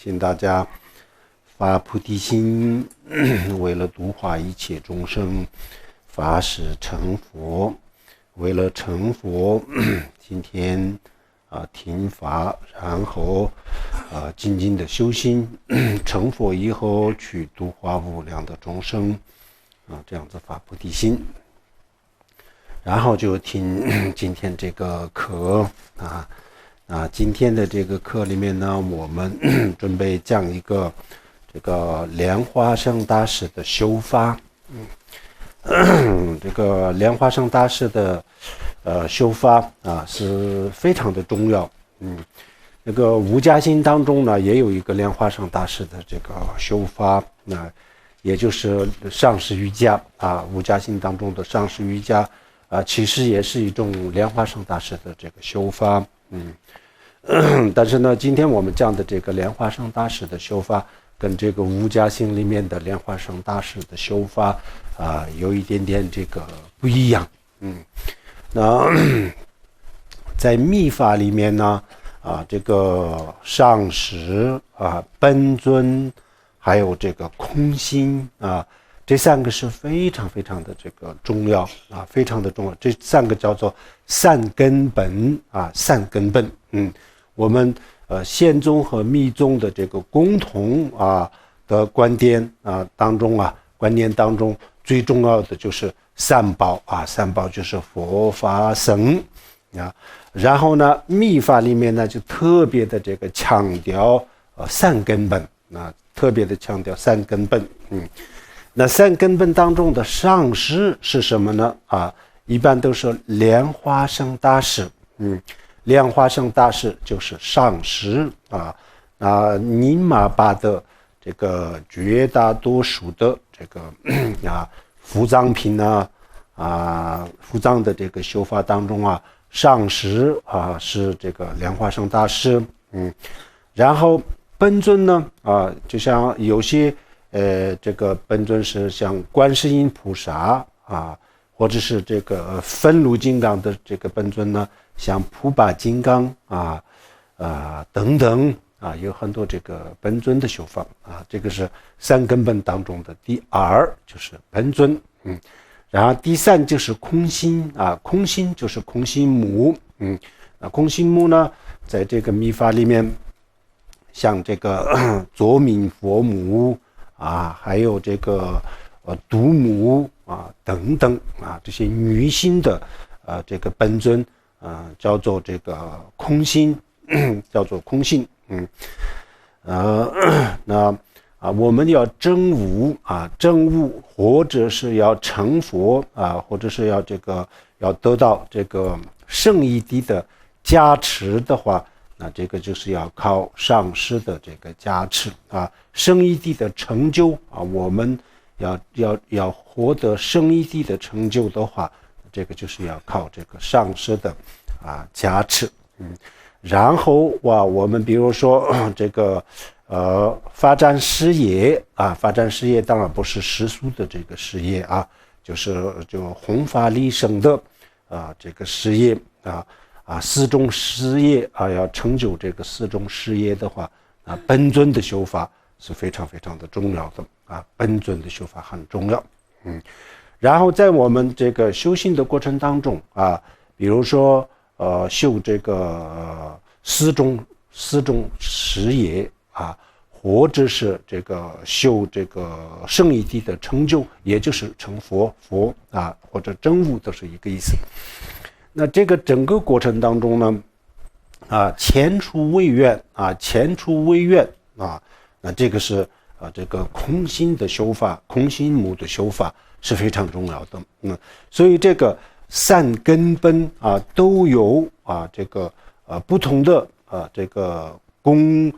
请大家发菩提心，为了度化一切众生，发誓成佛。为了成佛，今天听法，然后精进的修心，成佛以后去度化无量的众生这样子发菩提心。然后就听今天这个课今天的这个课里面呢，我们准备讲一个这个莲花生大师的修法。这个莲花生大师的修法是非常的重要。那个无家心当中呢，也有一个莲花生大师的这个修法，也就是上师瑜伽无家心当中的上师瑜伽其实也是一种莲花生大师的这个修法。但是呢，今天我们讲的这个莲花生大师的修法跟这个无家心里面的莲花生大师的修法有一点点这个不一样。那在密法里面呢这个上师本尊还有这个空心这三个是非常非常的这个重要非常的重要。这三个叫做三根本三根本。我们宪宗和密宗的这个共同的观念当中最重要的就是三宝三宝就是佛法僧然后呢，密法里面呢就特别的这个强调三根本特别的强调三根本。那三根本当中的上师是什么呢一般都是莲花生大师。莲花生大师就是上师尼玛巴的这个绝大多数的这个伏藏品伏藏的这个修法当中上师是这个莲花生大师。然后本尊呢就像有些这个本尊是像观世音菩萨或者是这个分炉金刚的这个本尊呢，像普巴金刚等等有很多这个本尊的修法这个是三根本当中的第二，就是本尊。然后第三就是空心空心就是空心母。空心母呢，在这个密法里面，像这个左明佛母还有这个独母等等这些女性的这个本尊叫做这个空心，叫做空心。那我们要证悟或者是要成佛或者是要得到这个圣义谛的加持的话，那这个就是要靠上师的这个加持圣义谛的成就我们要获得圣义谛的成就的话，这个就是要靠这个上师的加持。然后我们比如说这个发展事业发展事业当然不是世俗的这个事业就弘法利生的这个事业四种事业要成就这个四种事业的话本尊的修法是非常非常的重要的本尊的修法很重要。然后在我们这个修行的过程当中比如说修这个四种事业或者是这个修这个圣义谛的成就，也就是成佛或者证悟都是一个意思。那这个整个过程当中呢前出未愿那这个是这个空心的修法，空心母的修法是非常重要的。所以这个三根本都有这个不同的这个功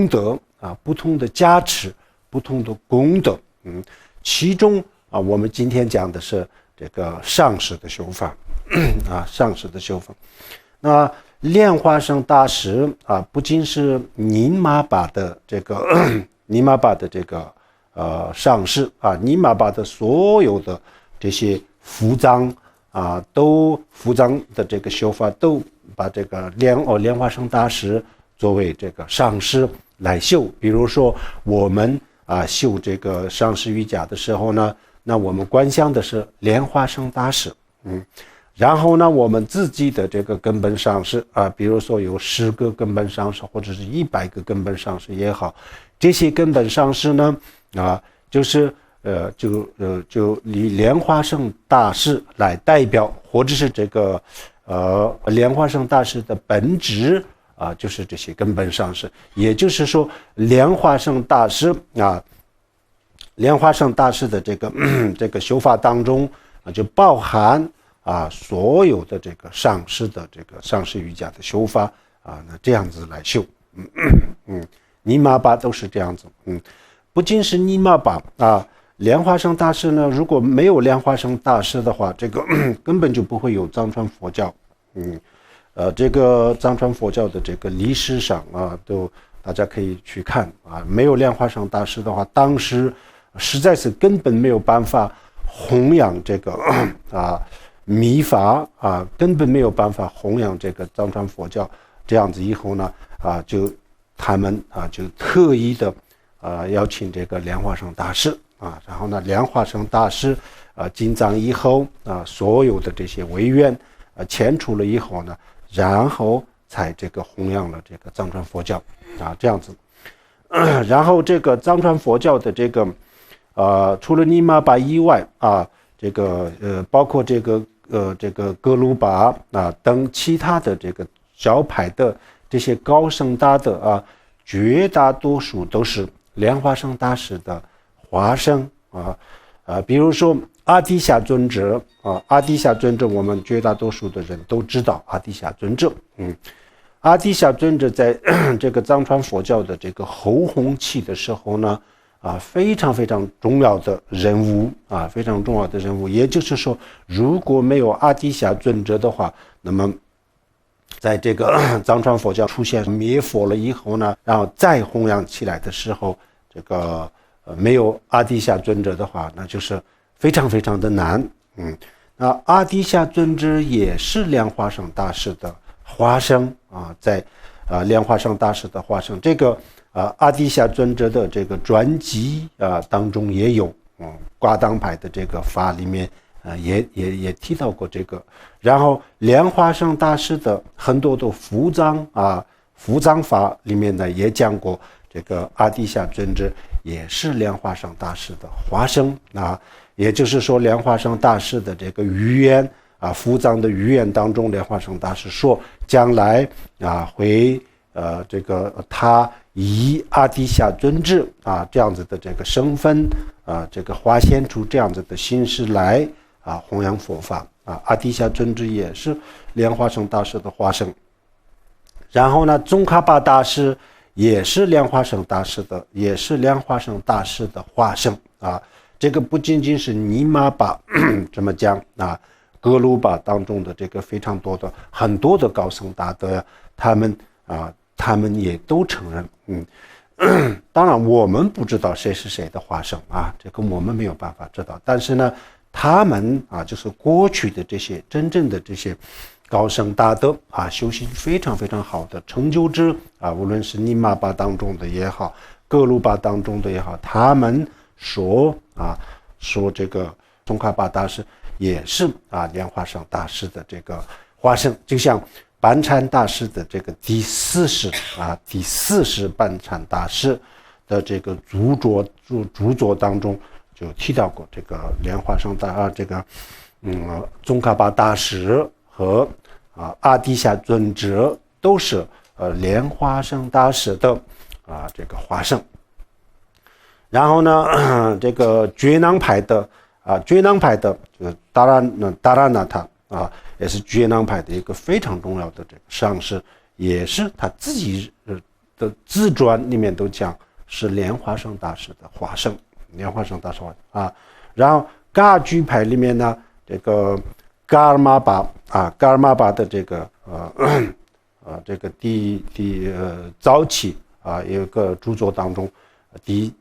德不同的加持，不同的功德。其中我们今天讲的是这个上师的修法上师的修法。那莲花生大师不仅是尼玛巴的这个上师尼玛巴的所有的这些伏藏伏藏的这个修法都把这个莲花生大师作为这个上师来修。比如说我们修这个上师瑜伽的时候呢，那我们观想的是莲花生大师，然后呢，我们自己的这个根本上师比如说有10个根本上师，或者是100个根本上师也好，这些根本上师呢，就是就以莲花生大师来代表，或者是这个莲花生大师的本质就是这些根本上师。也就是说，莲花生大师的这个修法当中就包含所有的这个上师的这个上师瑜伽的修法那这样子来修，尼玛巴都是这样子，不仅是尼玛巴莲花生大师呢，如果没有莲花生大师的话，这个根本就不会有藏传佛教，这个藏传佛教的这个历史上都大家可以去看没有莲花生大师的话，当时实在是根本没有办法弘扬这个密法根本没有办法弘扬这个藏传佛教。这样子以后呢就他们就特意的邀请这个莲花生大师然后呢莲花生大师进藏以后所有的这些违愿迁除了以后呢，然后才这个弘扬了这个藏传佛教这样子。然后这个藏传佛教的这个除了尼玛巴以外这个包括这个格鲁巴等其他的这个教派的这些高僧大德绝大多数都是莲花生大师的化身比如说阿底峡尊者阿底峡尊者我们绝大多数的人都知道阿底峡尊者阿底峡尊者在这个藏传佛教的这个后弘期的时候呢非常非常重要的人物非常重要的人物。也就是说，如果没有阿底峡尊者的话，那么在这个藏传佛教出现灭佛了以后呢，然后再弘扬起来的时候，这个没有阿底峡尊者的话，那就是非常非常的难。那阿底峡尊者也是莲花生大师的化身在莲花生大师的化身这个阿底峡尊者的这个传记当中也有瓜当派的这个法里面也提到过这个。然后莲花生大师的很多的伏藏法里面呢也讲过，这个阿底峡尊者也是莲花生大师的化身也就是说莲花生大师的这个语言伏藏的语言当中，莲花生大师说将来会这个他以阿底峡尊者这样子的这个身份这个化现出这样子的形式来弘扬佛法阿底峡尊者也是莲花生大师的化身。然后呢，宗喀巴大师也是莲花生大师的化身这个不仅仅是尼玛巴这么讲格鲁巴当中的这个非常多的很多的高僧大德他们也都承认当然我们不知道谁是谁的化身这个我们没有办法知道，但是呢他们就是过去的这些真正的这些高僧大德修行非常非常好的成就者无论是尼玛巴当中的也好，格鲁巴当中的也好，他们说这个宗喀巴大师也是莲花生大师的这个化身。就像班禅大师的这个第四世班禅大师的这个著作当中就提到过，这个莲花生这个宗喀巴大师和阿底峡尊者都是莲花生大师的这个化身。然后呢这个觉囊派的就是达拉那塔也是觉囊派的一个非常重要的这个上师，也是他自己的自传里面都讲是莲花生大师的化身，莲花生大师然后噶举派里面呢，这个噶尔玛巴的这个这个早期有一个著作当中，第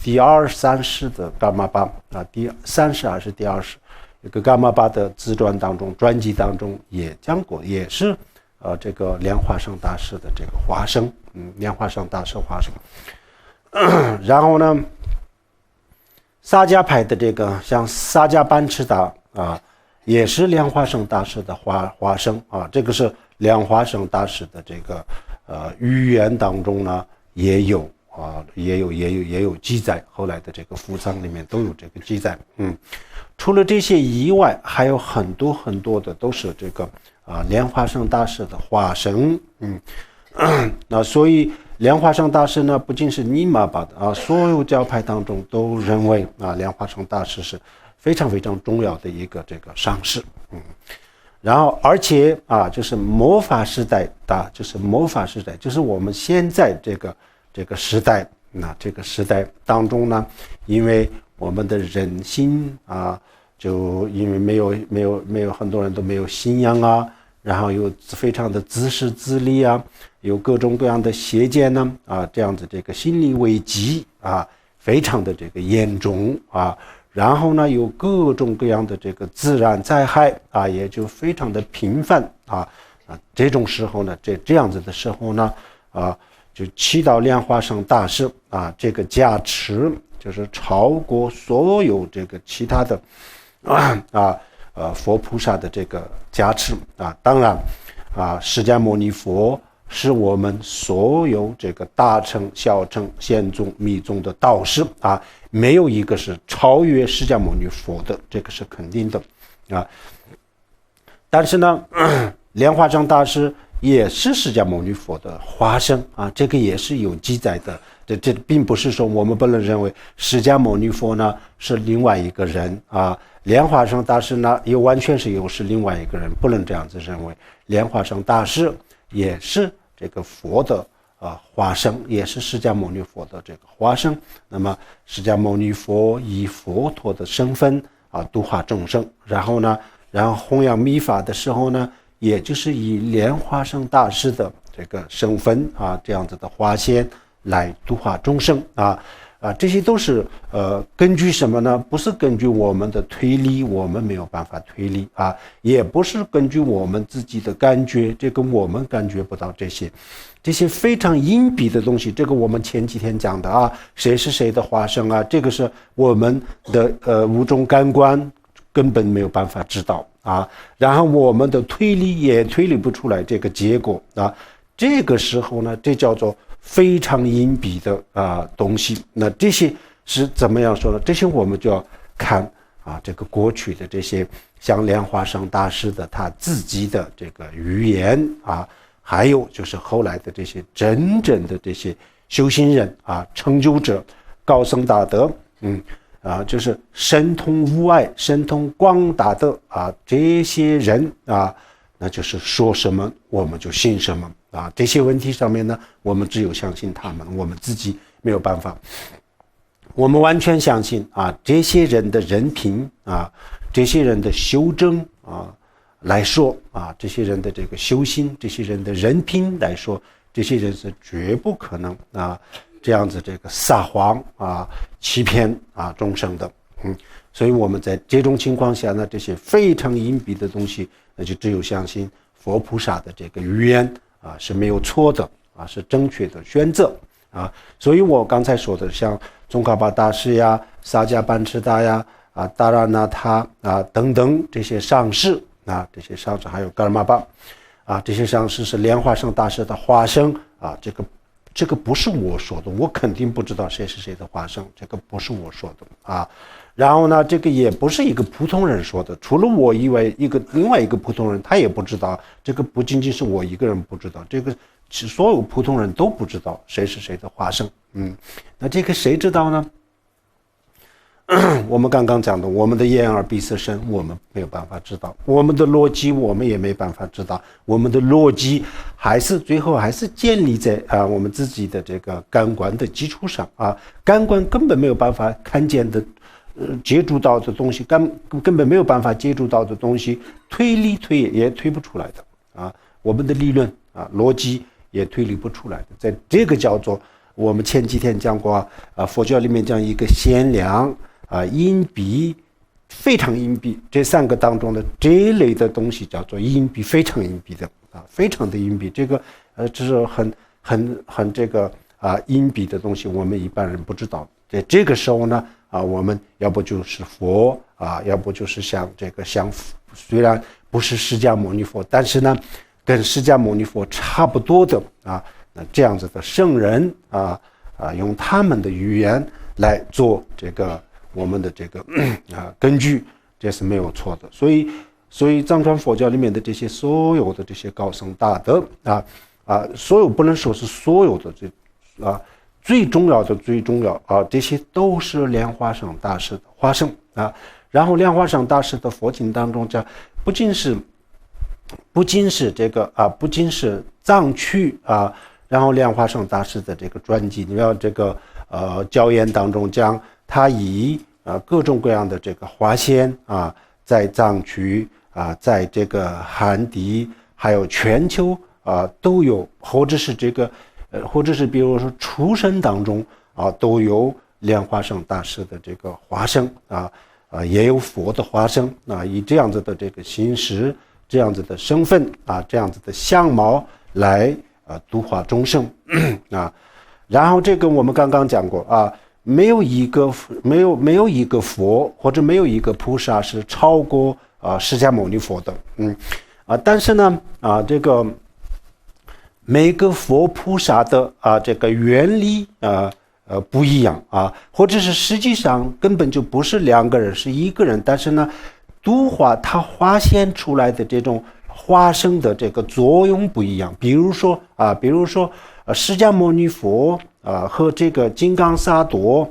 23世的噶尔玛巴第30还是第20，一个噶尔玛巴的自传当中传记当中也讲过，也是这个莲花生大师的这个化身，莲花生大师化身。然后呢，萨迦派的这个像萨迦班智达啊，也是莲花生大师的化身啊。这个是莲花生大师的这个语言当中呢也有记载，后来的这个符藏里面都有这个记载。除了这些以外，还有很多很多的都是这个莲花生大师的化身。那所以莲花生大师呢，不仅是尼玛巴的所有教派当中都认为莲花生大师是非常非常重要的一个这个上师。然后而且就是魔法时代就是我们现在这个时代，这个时代当中呢，因为我们的人心就因为没有很多人都没有信仰然后又非常的自私自利有各种各样的邪见呢这样子这个心理危机非常的这个严重然后呢有各种各样的这个自然灾害也就非常的频繁这种时候呢，这样子的时候呢就祈祷莲花生大师这个加持就是超过所有这个其他的佛菩萨的这个加持当然释迦牟尼佛是我们所有这个大乘小乘显宗密宗的导师没有一个是超越释迦牟尼佛的，这个是肯定的但是呢莲花生大师也是释迦牟尼佛的化身这个也是有记载的。这并不是说我们不能认为释迦牟尼佛呢是另外一个人莲花生大师呢也完全是另外一个人，不能这样子认为。莲花生大师也是这个佛的化身，也是释迦牟尼佛的这个化身。那么释迦牟尼佛以佛陀的身份度化众生，然后弘扬密法的时候呢，也就是以莲花生大师的这个身份这样子的化现来度化众生这些都是根据什么呢？不是根据我们的推理，我们没有办法推理也不是根据我们自己的感觉，这个我们感觉不到这些非常隐蔽的东西。这个我们前几天讲的谁是谁的化身这个是我们的五种感官根本没有办法知道然后我们的推理也推理不出来这个结果这个时候呢，这叫做非常隐蔽的东西。那这些是怎么样说呢？这些我们就要看这个过去的这些像莲花生大师的他自己的这个语言还有就是后来的这些真正的这些修行人成就者、高僧大德就是神通无碍、神通广大的这些人那就是说什么我们就信什么这些问题上面呢，我们只有相信他们，我们自己没有办法。我们完全相信这些人的人品这些人的修正来说这些人的这个修行，这些人的人品来说，这些人是绝不可能这样子这个撒谎欺骗众生的。所以我们在这种情况下呢，这些非常隐蔽的东西，那就只有相信佛菩萨的这个语言是没有错的是正确的选择所以我刚才说的像宗喀巴大师呀、萨迦班智达呀达拉那他等等这些上师这些上师还有噶尔玛巴这些上师是莲花生大师的化身这个不是我说的，我肯定不知道谁是谁的化身，这个不是我说的然后呢，这个也不是一个普通人说的，除了我以外，另外一个普通人他也不知道，这个不仅仅是我一个人不知道，这个所有普通人都不知道谁是谁的化身。那这个谁知道呢？我们刚刚讲的，我们的眼耳鼻舌身，我们没有办法知道；我们的逻辑，我们也没办法知道。我们的逻辑最后还是建立在我们自己的这个感官的基础上感官根本没有办法看见的。接触到的东西根本没有办法接触到的东西，推理也推不出来的我们的理论逻辑也推理不出来的。在这个叫做我们前几天讲过佛教里面讲一个限量隐蔽、非常隐蔽，这三个当中的这一类的东西叫做隐蔽、非常隐蔽的非常的隐蔽。这个这是很这个隐蔽的东西，我们一般人不知道。在这个时候呢我们要不就是佛要不就是像虽然不是释迦牟尼佛，但是呢跟释迦牟尼佛差不多的那这样子的圣人用他们的语言来做这个我们的这个根据，这是没有错的。所以藏传佛教里面的这些所有的这些高僧大德所有不能说是所有的最重要这些都是莲花生大师的化身然后莲花生大师的佛经当中讲，不仅是藏区然后莲花生大师的这个传记，你要这个教言当中讲，他以各种各样的这个化现在藏区在这个汉地还有全球都有，或者是比如说出生当中都有莲花生大师的这个化身也有佛的化身以这样子的这个形式，这样子的身份这样子的相貌来度化众生然后这个我们刚刚讲过没有一个佛或者没有一个菩萨是超过释迦牟尼佛的但是呢这个每个佛菩萨的这个原理不一样或者是实际上根本就不是两个人，是一个人，但是呢度化他化现出来的这种化身的这个作用不一样。比如说释迦牟尼佛和这个金刚萨埵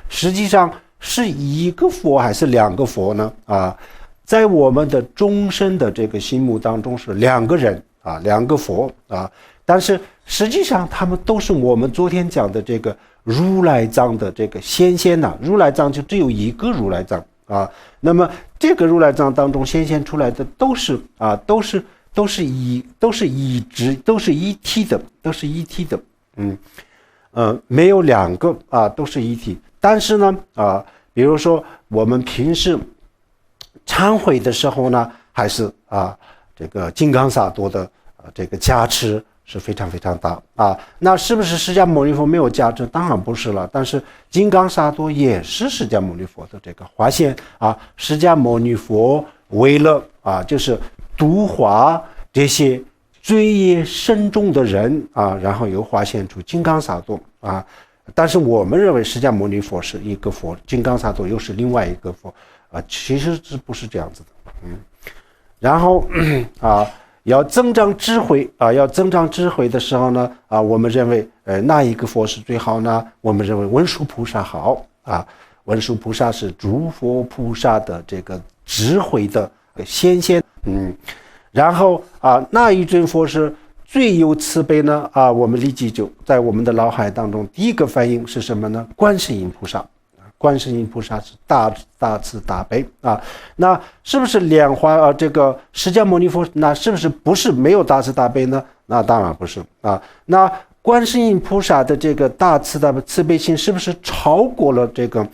实际上是一个佛还是两个佛呢在我们的众生的这个心目当中是两个人两个佛但是实际上他们都是我们昨天讲的这个如来藏的这个显现如来藏就只有一个如来藏那么这个如来藏当中显现出来的都是一体的没有两个都是一体。但是呢比如说我们平时忏悔的时候呢，还是这个金刚萨埵的这个加持是非常非常大那是不是释迦牟尼佛没有加持？当然不是了。但是金刚萨埵也是释迦牟尼佛的这个化现释迦牟尼佛为了就是度化这些罪业深重的人然后又化现出金刚萨埵但是我们认为释迦牟尼佛是一个佛，金刚萨埵又是另外一个佛其实是不是这样子的然后要增长智慧的时候呢我们认为那一个佛是最好呢？我们认为文殊菩萨好文殊菩萨是诸佛菩萨的这个智慧的显现然后那一尊佛是最有慈悲呢我们立即就在我们的脑海当中第一个反应是什么呢？观世音菩萨。观世音菩萨是大慈大悲那是不是莲花这个释迦牟尼佛那是不是没有大慈大悲呢？那当然不是那观世音菩萨的这个大慈大悲慈悲心是不是超过了这个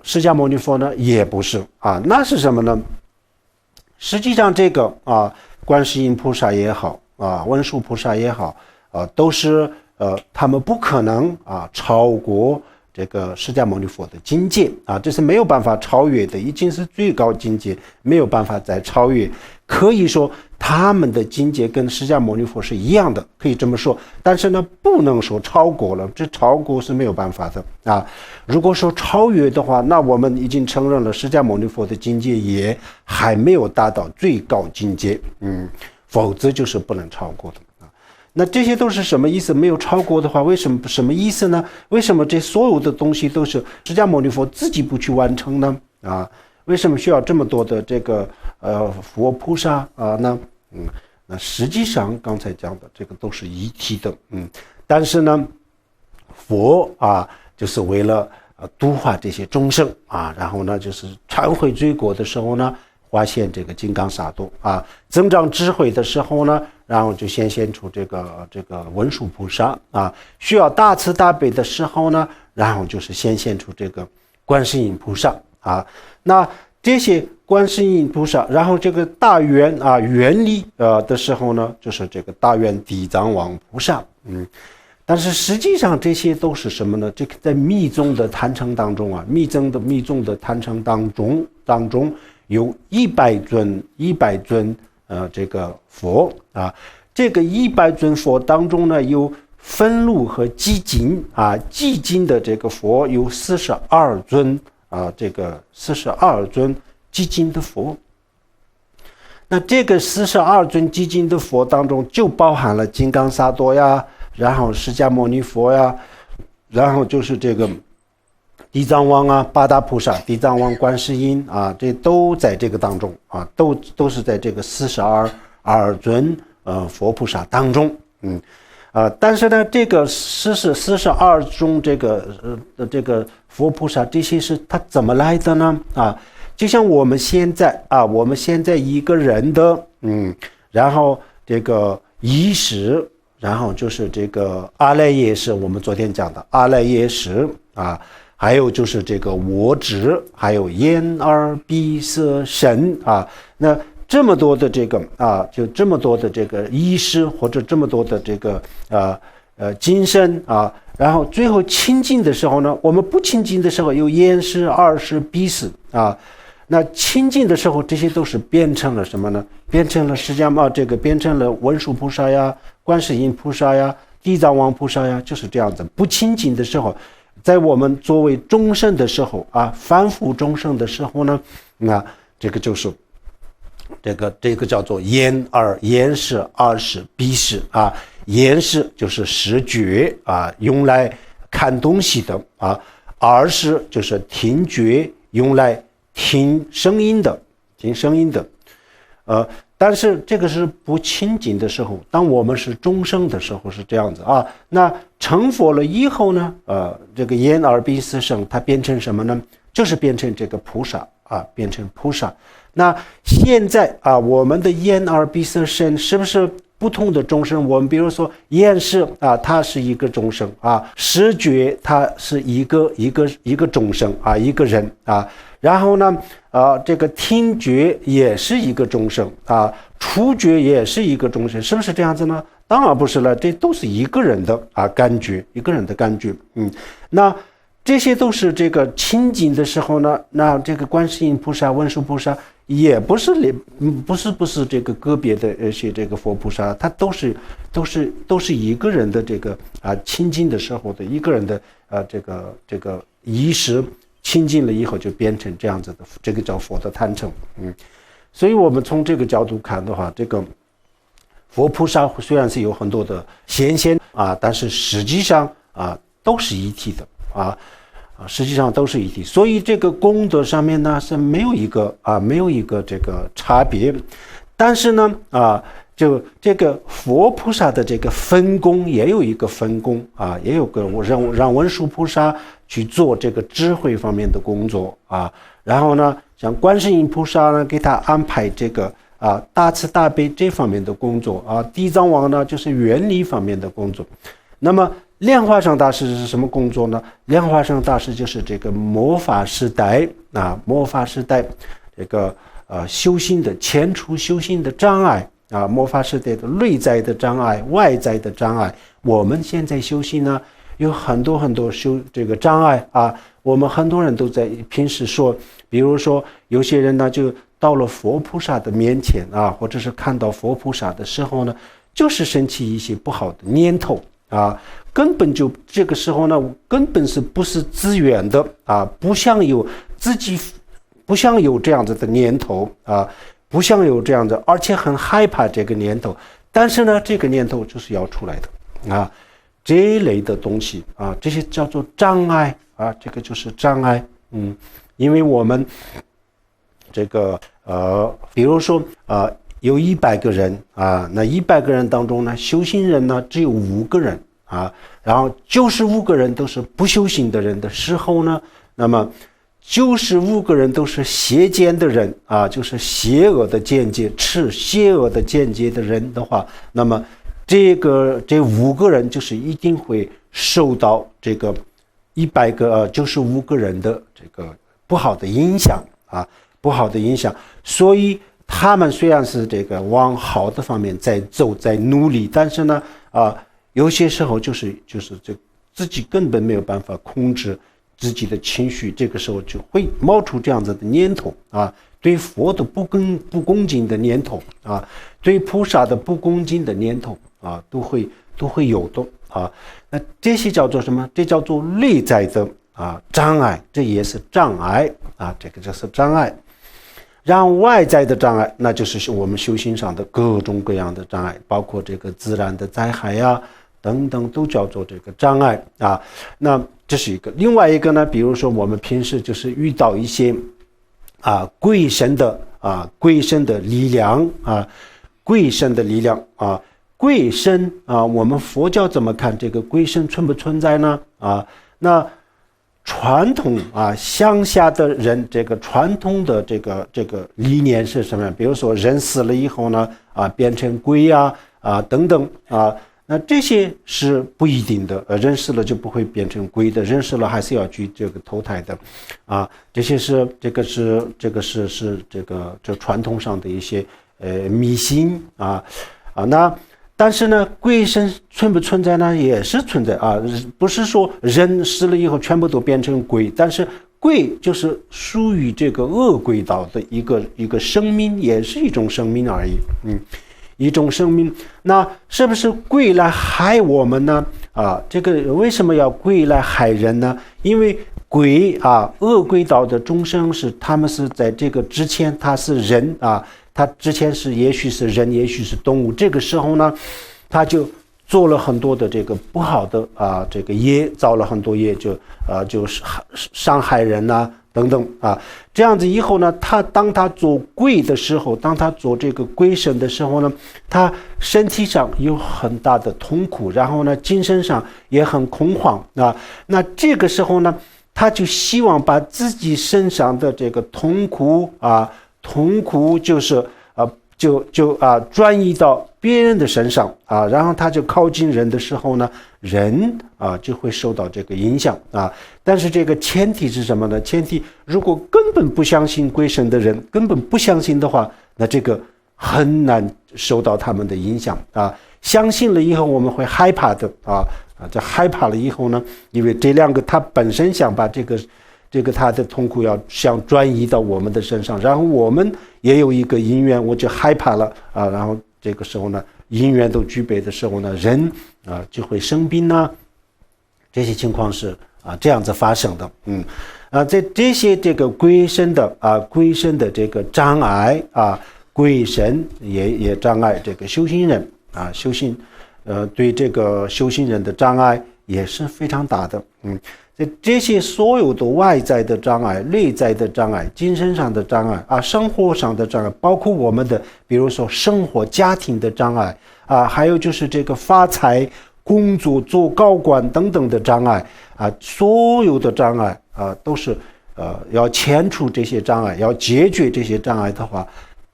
释迦牟尼佛呢？也不是那是什么呢？实际上这个观世音菩萨也好文殊菩萨也好都是他们不可能超过这个释迦牟尼佛的境界这是没有办法超越的，已经是最高境界，没有办法再超越。可以说他们的境界跟释迦牟尼佛是一样的，可以这么说。但是呢不能说超过了，这超过是没有办法的如果说超越的话，那我们已经承认了释迦牟尼佛的境界也还没有达到最高境界否则就是不能超过的那这些都是什么意思？没有超过的话，什么意思呢？为什么这所有的东西都是释迦牟尼佛自己不去完成呢？为什么需要这么多的这个佛菩萨呢？那实际上刚才讲的这个都是一体的但是呢佛就是为了度化这些众生然后呢就是忏悔罪过的时候呢发现这个金刚萨埵增长智慧的时候呢然后就显现出这个文殊菩萨需要大慈大悲的时候呢然后就是显现出这个观世音菩萨那这些观世音菩萨，然后这个大愿愿力的时候呢，就是这个大愿地藏王菩萨。但是实际上这些都是什么呢？这个在密宗的坛城当中密宗的坛城当中有100尊这个佛这个100尊佛当中呢，有分路和寂静的这个佛有42尊这个42尊寂静的佛。那这个42尊寂静的佛当中就包含了金刚萨埵呀，然后释迦牟尼佛呀，然后就是这个地藏王八大菩萨、地藏王观世音这都在这个当中都是在这个42尊佛菩萨当中。但是呢，这个42宗这个佛菩萨，这些是他怎么来的呢？就像我们现在一个人的然后这个意识，然后就是这个阿赖耶识，我们昨天讲的阿赖耶识还有就是这个我执，还有眼耳鼻舌身那这么多的这个就这么多的这个意识，或者这么多的这个精神然后最后清净的时候呢，我们不清净的时候有眼识、耳识、鼻识那清净的时候，这些都是变成了什么呢？变成了释迦牟这个变成了文殊菩萨呀、观世音菩萨呀、地藏王菩萨呀，就是这样子。不清净的时候，在我们作为众生的时候凡夫众生的时候呢，这个就是这个叫做眼识、耳识、鼻识眼识就是视觉用来看东西的耳识就是听觉，用来听声音的。但是这个是不清净的时候，当我们是众生的时候是这样子那成佛了以后呢，这个眼耳鼻舌身它变成什么呢？就是变成这个菩萨变成菩萨。那现在我们的眼耳鼻舌身是不是不同的众生？我们比如说眼识它是一个众生视觉它是一个众生一个人然后呢这个听觉也是一个众生触觉也是一个众生，是不是这样子呢？当然不是了，这都是一个人的感觉，一个人的感觉。那这些都是这个清净的时候呢，那这个观世音菩萨、文殊菩萨也不是这个个别的这个佛菩萨，他都是一个人的这个清净的时候的一个人的这个意识清净了以后就变成这样子的，这个叫佛的坛城。所以我们从这个角度看的话，这个佛菩萨虽然是有很多的显现但是实际上都是一体的实际上都是一体。所以这个功德上面呢是没有一个这个差别。但是呢就这个佛菩萨的这个分工也有一个分工也有个让文殊菩萨去做这个智慧方面的工作然后呢像观世音菩萨呢给他安排这个大慈大悲这方面的工作地藏王呢就是原理方面的工作。那么莲花生大师是什么工作呢？莲花生大师就是这个末法时代这个修行的前除修行的障碍末法时代的内在的障碍、外在的障碍。我们现在修行呢有很多这个障碍我们很多人都在平时说，比如说有些人呢就到了佛菩萨的面前或者是看到佛菩萨的时候呢，就是生起一些不好的念头根本就这个时候呢根本是不是自愿的不想有这样子的念头不想有这样的，而且很害怕这个念头，但是呢这个念头就是要出来的这一类的东西这些叫做障碍这个就是障碍。因为我们这个比如说有100个人那100个人当中呢，修行人呢只有5个人然后95个人都是不修行的人的时候呢，那么95个人都是邪见的人就是邪恶的见解、持邪恶的见解的人的话，那么这5个人就是一定会受到这个95个人的这个不好的影响不好的影响。所以他们虽然是这个往好的方面在走，在努力，但是呢，有些时候就是这自己根本没有办法控制自己的情绪，这个时候就会冒出这样子的念头啊，对佛的不恭敬的念头啊，对菩萨的不恭敬的念头啊，都会有的啊。那这些叫做什么？这叫做内在的障碍，这也是障碍啊，这个就是障碍。然后外在的障碍，那就是我们修行上的各种各样的障碍，包括这个自然的灾害呀等等，都叫做这个障碍啊。那这是一个。另外一个呢，比如说我们平时就是遇到一些鬼神的力量啊，鬼神的力量啊，鬼神啊，我们佛教怎么看这个鬼神存不存在呢？那传统乡下的人，这个传统的这个理念是什么样？比如说人死了以后呢，变成鬼等等那这些是不一定的，人死了就不会变成鬼的，人死了还是要去这个投胎的这些是这个传统上的一些迷信那但是呢，鬼神存不存在呢？也是存在不是说人死了以后全部都变成鬼，但是鬼就是属于这个恶鬼道的一个生命，也是一种生命而已，一种生命。那是不是鬼来害我们呢？这个为什么要鬼来害人呢？因为鬼恶鬼道的众生他们是在这个之前他是人他之前也许是人，也许是动物，这个时候呢，他就做了很多的这个不好的这个业，造了很多业，就是伤害人等等这样子以后呢，当他做鬼的时候，当他做这个鬼神的时候呢，他身体上有很大的痛苦，然后呢，精神上也很恐慌那这个时候呢，他就希望把自己身上的这个痛苦就是转移到别人的身上然后他就靠近人的时候呢，人就会受到这个影响但是这个前提是什么呢？前提如果根本不相信鬼神的人，根本不相信的话，那这个很难受到他们的影响相信了以后我们会害怕的这害怕了以后呢，因为这两个他本身想把这个他的痛苦要想转移到我们的身上，然后我们也有一个因缘，我就害怕了然后这个时候呢，因缘都具备的时候呢，人就会生病这些情况是这样子发生的在这些这个鬼神的这个障碍鬼神也障碍这个修行人修行对这个修行人的障碍也是非常大的这些所有的外在的障碍、内在的障碍、精神上的障碍生活上的障碍，包括我们的比如说生活家庭的障碍还有就是这个发财、工作、做高官等等的障碍所有的障碍都是要迁除这些障碍，要解决这些障碍的话，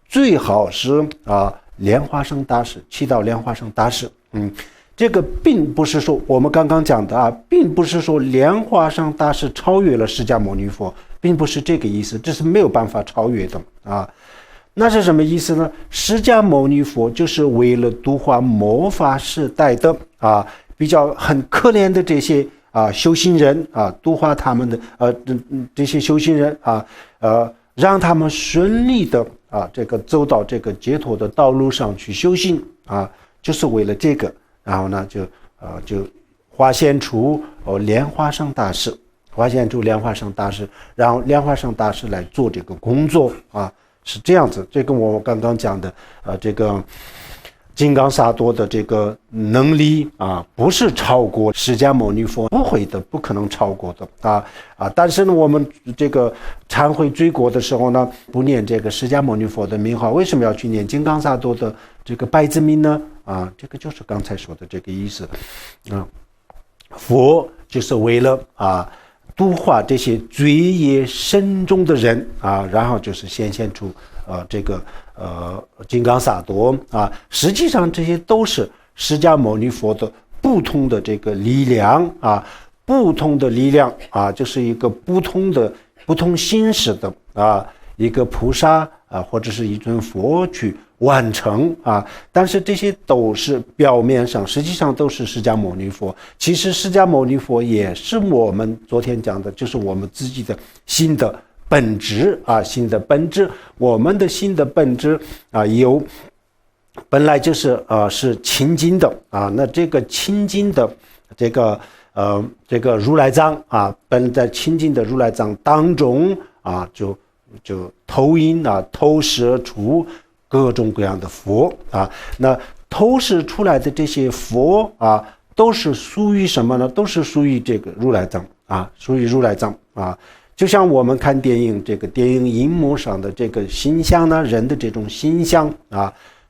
最好是莲花生大师，祈祷莲花生大师这个并不是说我们刚刚讲的并不是说莲花生大师超越了释迦牟尼佛，并不是这个意思，这是没有办法超越的那是什么意思呢？释迦牟尼佛就是为了度化末法时代的比较很可怜的这些修行人度化他们的这些修行人让他们顺利的这个走到这个解脱的道路上去修行就是为了这个。然后呢，就化现出莲花生大师，然后莲花生大师来做这个工作是这样子。这跟我刚刚讲的这个金刚萨埵的这个能力不是超过释迦牟尼佛，不会的，不可能超过的但是呢，我们这个忏悔罪过的时候呢，不念这个释迦牟尼佛的名号，为什么要去念金刚萨埵的这个百字名呢？这个就是刚才说的这个意思佛就是为了度化这些罪业深重的人然后就是显现出这个金刚萨埵实际上这些都是释迦牟尼佛的不同的这个力量不同的力量就是一个不同形式的一个菩萨或者是一尊佛去完成但是这些都是表面上，实际上都是释迦牟尼佛。其实释迦牟尼佛也是我们昨天讲的，就是我们自己的心的本质心的本质。我们的心的本质本来就是是清净的那这个清净的这个如来藏本在清净的如来藏当中就投影投射出各种各样的佛那投射出来的这些佛都是属于什么呢？都是属于这个如来藏属于如来藏就像我们看电影，这个电影荧幕上的这个形象呢，人的这种形象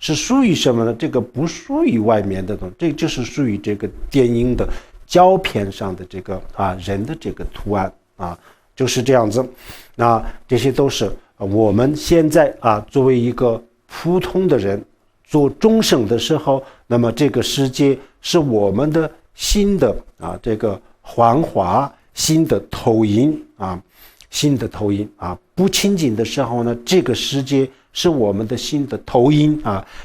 是属于什么呢？这个不属于外面的东西，这就是属于这个电影的胶片上的这个人的这个图案就是这样子。那这些都是我们现在作为一个普通的人做众生的时候，那么这个世界是我们的新的这个幻化，新的投影新的投影不清净的时候呢，这个世界是我们的新的投影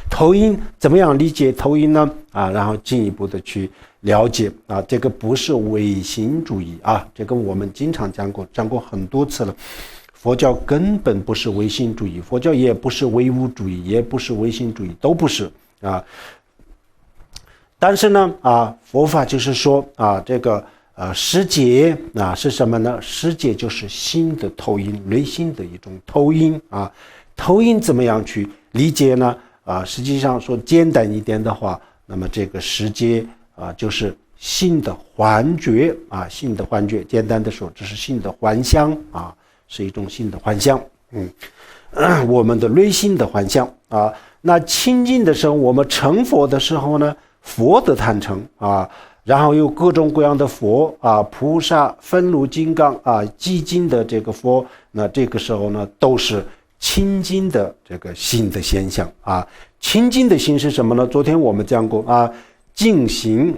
投影怎么样理解投影呢然后进一步的去了解这个不是唯心主义这个我们经常讲过很多次了。佛教根本不是唯心主义，佛教也不是唯物主义，也不是唯心主义，都不是但是呢佛法就是说这个世界是什么呢？世界就是心的投影，内心的一种投影投影怎么样去理解呢？实际上说简单一点的话，那么这个世界就是心的幻觉心的幻觉，简单的说这是心的幻象是一种心的幻象我们的内心的幻象那清净的时候，我们成佛的时候呢，佛的坛城然后有各种各样的佛菩萨、分如金刚寂静的这个佛，那这个时候呢都是清净的这个心的现象清净的心是什么呢？昨天我们讲过净心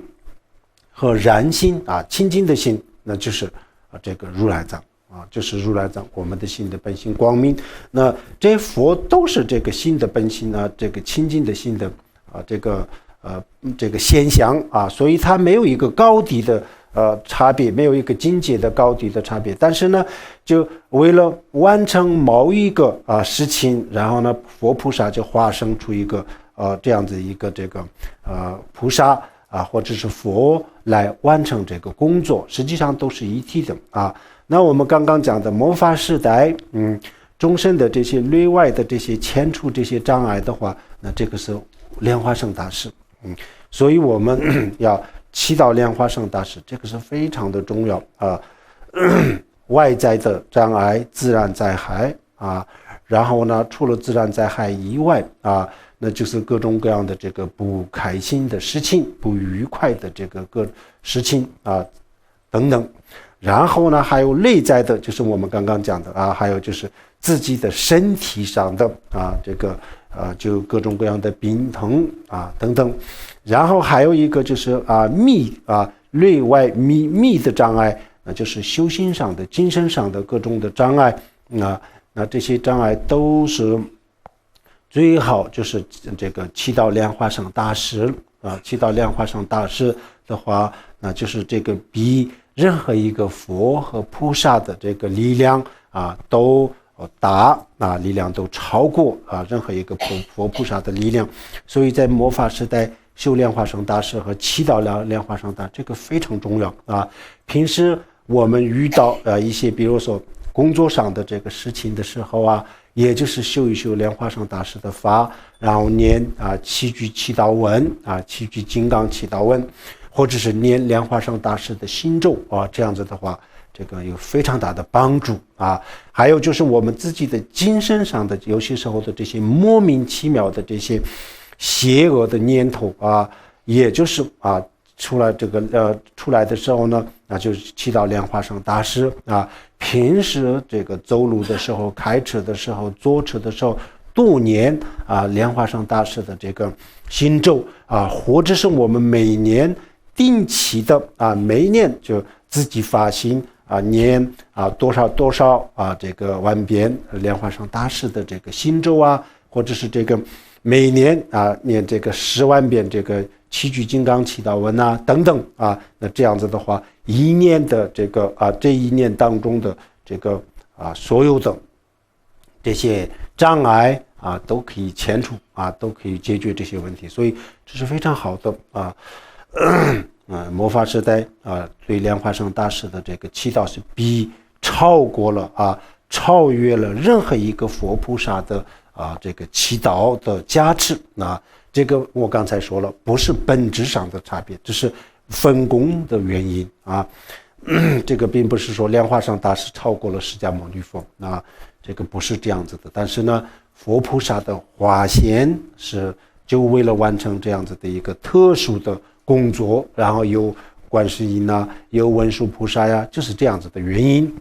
和然心清净的心那就是这个如来藏就是如来藏，我们的心的本性光明。那这些佛都是这个心的本性这个清净的心的这个现象所以它没有一个高低的差别，没有一个境界的高低的差别。但是呢，就为了完成某一个事情，然后呢，佛菩萨就化身出一个这样子一个这个菩萨或者是佛来完成这个工作，实际上都是一体的那我们刚刚讲的末法时代，众生的这些内外的这些牵除这些障碍的话，那这个是莲花生大师。所以我们要祈祷莲花生大师，这个是非常的重要外在的障碍，自然灾害然后呢，除了自然灾害以外那就是各种各样的这个不开心的事情，不愉快的这个各事情等等。然后呢，还有内在的，就是我们刚刚讲的还有就是自己的身体上的这个就各种各样的病疼等等。然后还有一个就是内外密的障碍，那就是修行上的、精神上的各种的障碍那这些障碍都是最好就是这个祈祷莲花生大师祈祷莲花生大师的话，那就是这个比任何一个佛和菩萨的这个力量都大力量都超过任何一个佛菩萨的力量。所以在末法时代修莲花生大师和祈祷莲花生大师，这个非常重要平时我们遇到一些比如说工作上的这个事情的时候也就是修一修莲花生大师的法，然后念七句祈祷文七句金刚祈祷文，或者是念莲花生大师的心咒这样子的话，这个有非常大的帮助还有就是我们自己的精神上的有些时候的这些莫名其妙的这些邪恶的念头也就是出来的时候呢，那就是祈祷莲花生大师平时这个走路的时候、开车的时候、坐车的时候多念莲花生大师的这个心咒或者是我们每年定期的每年就自己发心念多少这个万遍莲花生大师的这个心咒或者是这个每年念这个10万遍这个七句金刚祈祷文等等那这样子的话，一年的这个这一年当中的这个所有的这些障碍都可以迁除都可以解决这些问题，所以这是非常好的末法时代对莲花生大师的这个祈祷是超越了任何一个佛菩萨的这个祈祷的价值这个我刚才说了，不是本质上的差别，这是分工的原因这个并不是说莲花生大师超过了释迦牟尼佛这个不是这样子的。但是呢，佛菩萨的化现是就为了完成这样子的一个特殊的工作，然后有观世音有文殊菩萨就是这样子的原因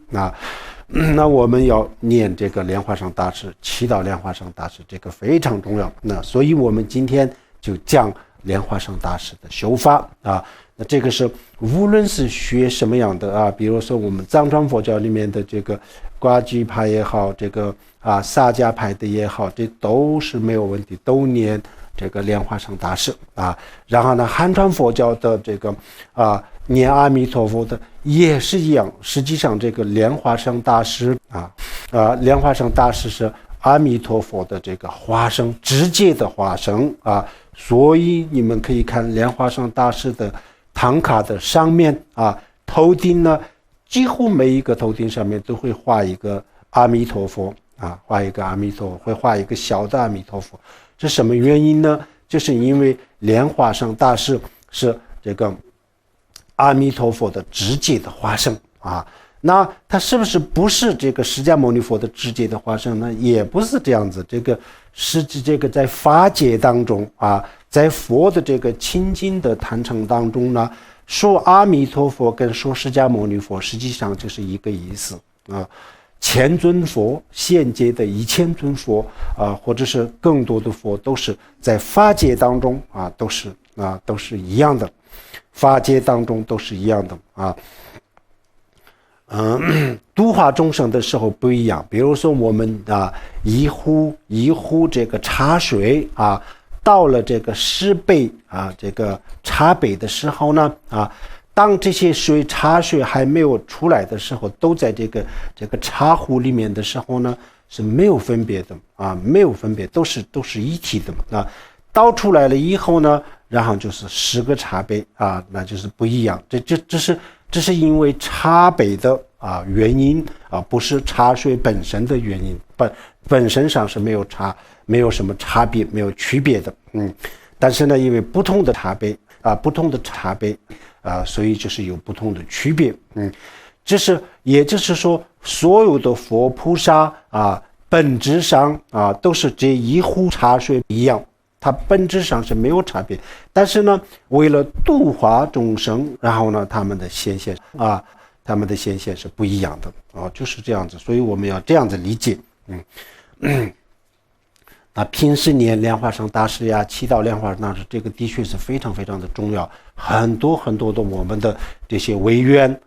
那我们要念这个莲花生大师，祈祷莲花生大师，这个非常重要。所以我们今天就讲莲花生大师的修法那这个是无论是学什么样的比如说我们藏传佛教里面的这个呱吉派也好，这个萨迦派的也好，这都是没有问题，都念这个莲花生大师然后呢，汉传佛教的这个念阿弥陀佛的也是一样。实际上这个莲花生大师莲花生大师是阿弥陀佛的这个化身，直接的化身所以你们可以看莲花生大师的唐卡的上面头顶呢，几乎每一个头顶上面都会画一个阿弥陀佛画一个阿弥陀佛，会画一个小的阿弥陀佛。这什么原因呢？就是因为莲花生大师是这个阿弥陀佛的直接的化身那他是不是这个释迦牟尼佛的直接的化身呢？也不是这样子。这个是这个在法界当中在佛的这个清净的坛城当中呢，说阿弥陀佛跟说释迦牟尼佛实际上就是一个意思千尊佛现界的1000尊佛或者是更多的佛，都是在法界当中都是一样的，法界当中都是一样的度化众生的时候不一样。比如说我们一壶这个茶水到了这个10杯这个茶杯的时候呢当这些茶水还没有出来的时候，都在这个茶壶里面的时候呢，是没有分别的没有分别，都是一体的倒出来了以后呢，然后就是10个茶杯那就是不一样。这是因为茶杯的原因不是茶水本身的原因，本身上是没有什么差别，没有区别的但是呢，因为不同的茶杯所以就是有不同的区别也就是说，所有的佛菩萨本质上都是这一壶茶水一样，它本质上是没有差别。但是呢，为了度化众生，然后呢，他们的显现是不一样的就是这样子。所以我们要这样子理解那平时念莲花生大师祈祷莲花生大师，这个的确是非常非常的重要。很多的我们的这些违愿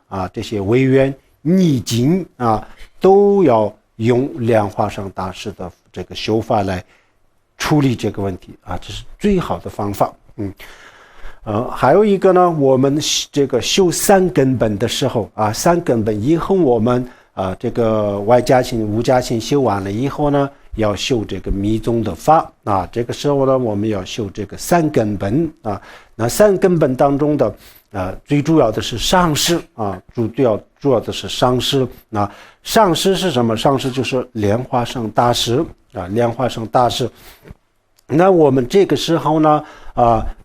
逆境都要用莲花生大师的这个修法来处理这个问题这是最好的方法还有一个呢，我们这个修3根本的时候3根本以后，我们这个外加行无加行修完了以后呢，要修这个密宗的法这个时候呢，我们要修这个3根本那3根本当中的最主要的是上师主要的是上师上师是什么？上师就是莲花生大师莲花生大师。那我们这个时候呢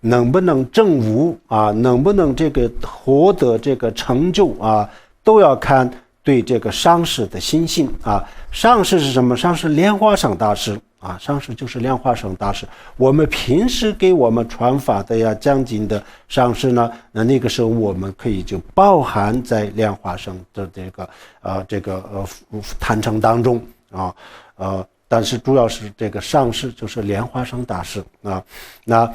能不能证悟能不能这个获得这个成就都要看对这个上师的心性上师是什么？上师莲花生大师上师就是莲花生大师。我们平时给我们传法的讲经的上师呢，那个时候我们可以就包含在莲花生的这个坛城当中但是主要是这个上师就是莲花生大师那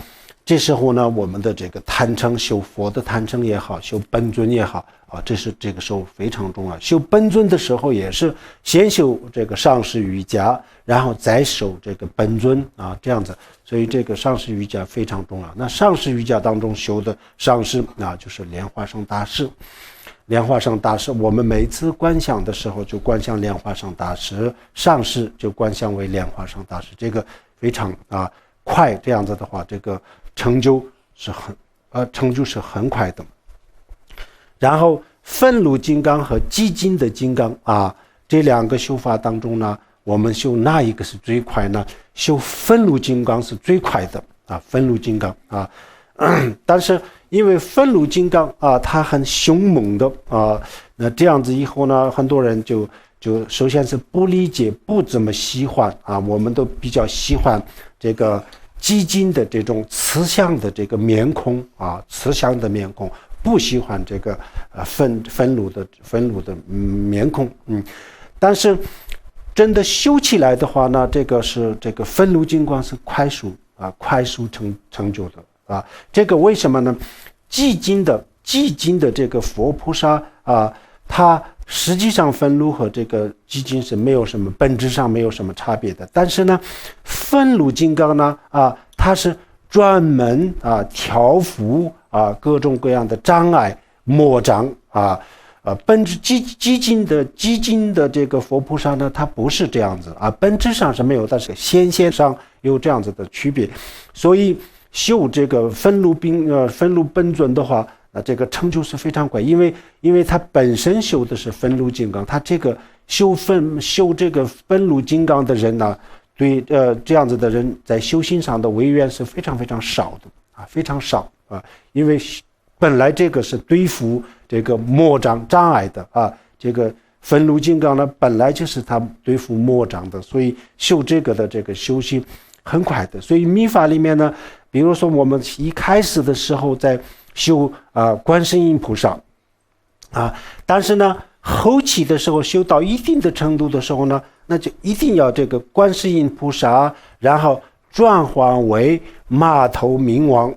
这时候呢，我们的这个坛城修佛的坛城也好，修本尊也好啊，这是这个时候非常重要。修本尊的时候也是先修这个上师瑜伽，然后再修这个本尊啊，这样子。所以这个上师瑜伽非常重要。那上师瑜伽当中修的上师啊，就是莲花生大师。莲花生大师，我们每次观想的时候就观想莲花生大师，上师就观想为莲花生大师，这个非常快。这样子的话，这个成就是很快的。然后愤怒金刚和激进的金刚啊，这两个修法当中呢，我们修哪一个是最快呢？修愤怒金刚是最快的啊，愤怒金刚啊。但是因为愤怒金刚啊，它很凶猛的啊，那这样子以后呢，很多人就首先是不理解，不怎么喜欢啊，我们都比较喜欢这个激进的这种慈祥的这个面孔啊，慈祥的面孔，不喜欢这个愤怒的面孔。但是真的修起来的话呢，这个愤怒金刚是快速成就的。这个为什么呢？寂静的这个佛菩萨啊，他实际上愤怒和这个寂静是没有什么本质上没有什么差别的。但是呢，愤怒金刚呢它是专门调伏各种各样的障碍魔障本质激进的这个佛菩萨呢，它不是这样子本质上是没有，但是显现上有这样子的区别。所以修这个愤怒本尊的话，这个成就是非常快，因为他本身修的是愤怒金刚，他这个修这个愤怒金刚的人呢，对这样子的人在修行上的违愿是非常非常少的非常少因为本来这个是对付这个魔障碍的这个愤怒金刚呢本来就是他对付魔障的，所以修这个的这个修行很快的。所以密法里面呢，比如说我们一开始的时候在修观世音菩萨但是呢后期的时候修到一定的程度的时候呢，那就一定要这个观世音菩萨然后转换为马头明王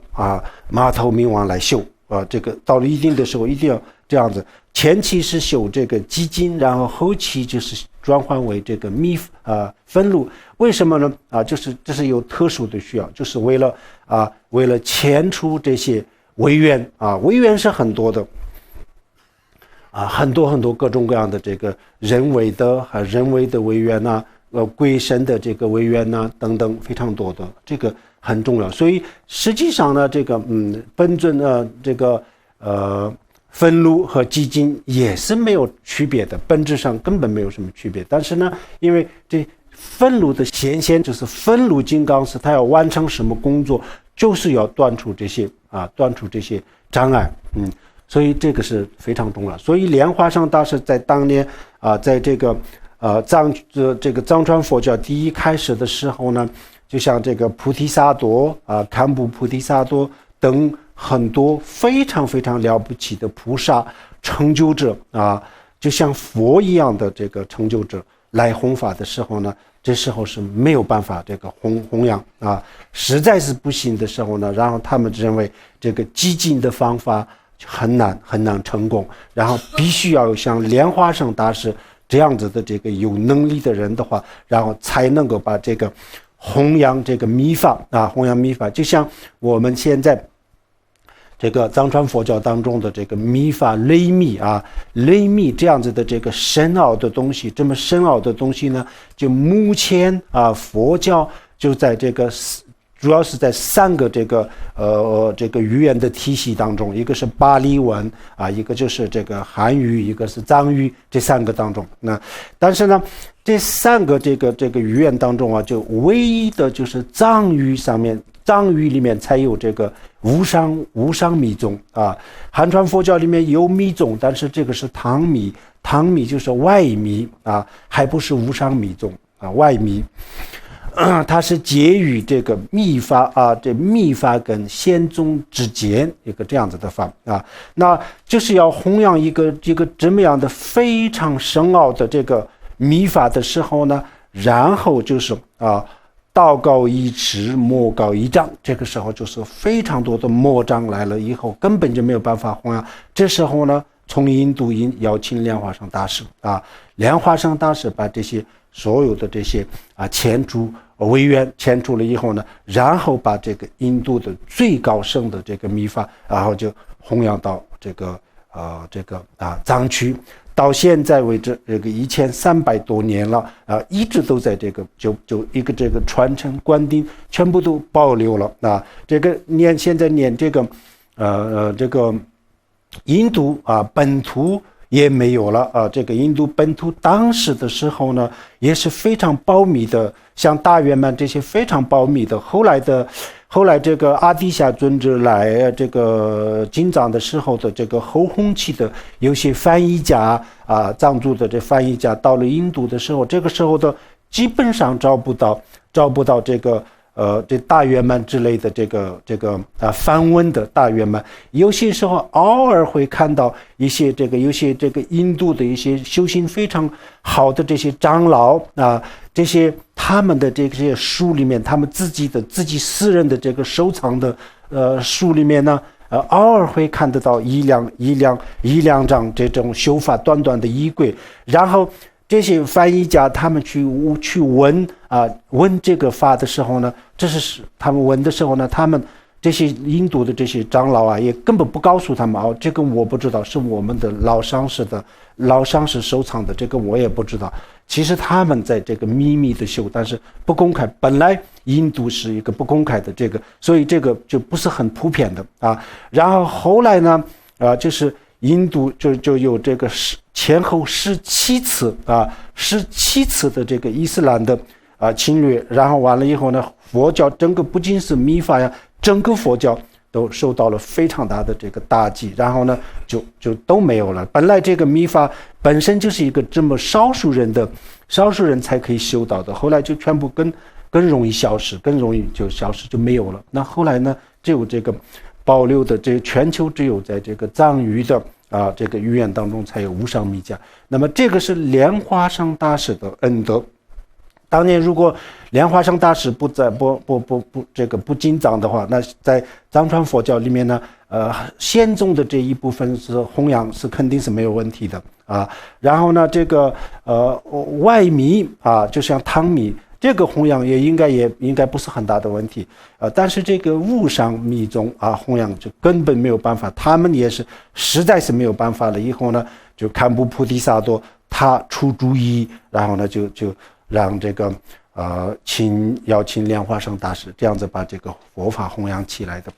来修这个到了一定的时候一定要这样子，前期是修这个激进，然后后期就是转换为这个愤怒。为什么呢就是这是有特殊的需要，就是为了遣除这些违愿违愿是很多的很多各种各样的这个人为的违愿鬼神的这个违愿等等非常多的，这个很重要。所以实际上呢，这个本尊这个愤怒和激进也是没有区别的，本质上根本没有什么区别。但是呢，因为这愤怒的显现就是愤怒金刚是他要完成什么工作，就是要断除这些障碍所以这个是非常重要。所以莲花生大师在当年在这个藏传佛教第一开始的时候呢，就像这个菩提萨埵堪布菩提萨埵等很多非常非常了不起的菩萨成就者就像佛一样的这个成就者来弘法的时候呢，这时候是没有办法这个弘扬实在是不行的时候呢，然后他们认为这个激进的方法很难成功，然后必须要有像莲花生大师这样子的这个有能力的人的话，然后才能够把这个弘扬这个密法弘扬密法。就像我们现在这个藏传佛教当中的这个密法雷密这样子的这个深奥的东西，这么深奥的东西呢，就目前佛教就在这个主要是在三个这个语言的体系当中，一个是巴利文一个就是这个汉语，一个是藏语，这三个当中但是呢这三个这个语言当中就唯一的就是藏语里面才有这个无上密宗汉传佛教里面有密宗，但是这个是唐密就是外密还不是无上密宗外密它是介于这个密法这密法跟显宗之间一个这样子的法那就是要弘扬一个这么样的非常深奥的这个密法的时候呢，然后就是道高一尺，魔高一丈。这个时候就是非常多的魔障来了以后，根本就没有办法弘扬。这时候呢，从印度邀请莲花生大师啊，莲花生大师把这些所有的这些前出为愿迁出了以后呢，然后把这个印度的最高圣的这个秘法，然后就弘扬到藏区。到现在为止，这个1300多年了一直都在这个就一个这个传承观定全部都保留了这个现在连这个这个印度本土也没有了这个印度本土当时的时候呢，也是非常保密的，像大圆满这些非常保密的。后来这个阿底峡尊者来这个进藏的时候的这个后弘期的有些翻译家藏族的这翻译家到了印度的时候，这个时候的基本上找不到这个这大圆满之类的这个梵文的大圆满。有些时候偶尔会看到有些这个印度的一些修行非常好的这些长老这些他们的这些书里面，他们自己私人的这个收藏的书里面呢，偶尔会看得到一两张这种修法短短的仪轨，然后这些翻译家他们去问这个法的时候呢，这是他们问的时候呢，他们这些印度的这些长老也根本不告诉他们这个我不知道，是我们的老上师收藏的，这个我也不知道。其实他们在这个秘密的修，但是不公开。本来印度是一个不公开的这个，所以这个就不是很普遍的然后后来呢就是印度就有这个前后17次的这个伊斯兰的侵略，然后完了以后呢，佛教整个不仅是密法整个佛教都受到了非常大的这个打击，然后呢就都没有了。本来这个密法本身就是一个这么少数人才可以修到的，后来就全部更容易消失，就没有了。那后来呢，只有这个保留的这全球只有在这个藏语的这个语言当中才有无上密教。那么这个是莲花生大师的恩德。当年如果莲花生大师不进藏的话，那在藏传佛教里面呢，宪宗的这一部分是弘扬是肯定是没有问题的然后呢，这个外密就像汤密，这个弘扬也应该不是很大的问题但是这个无上密宗弘扬就根本没有办法，他们也是实在是没有办法了。以后呢，就堪布菩提萨埵他出主意，然后呢就让这个邀请莲花生大师这样子把这个佛法弘扬起来的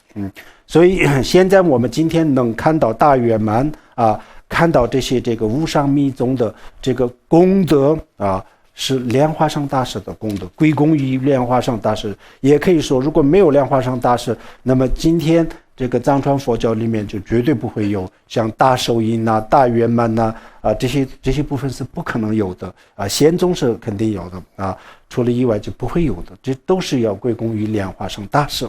所以现在我们今天能看到大圆满看到这个无上密宗的这个功德是莲花生大师的功德，归功于莲花生大师。也可以说，如果没有莲花生大师，那么今天这个藏传佛教里面就绝对不会有像大手印大圆满这些部分是不可能有的宪宗是肯定有的除了以外就不会有的，这都是要归功于莲花生大师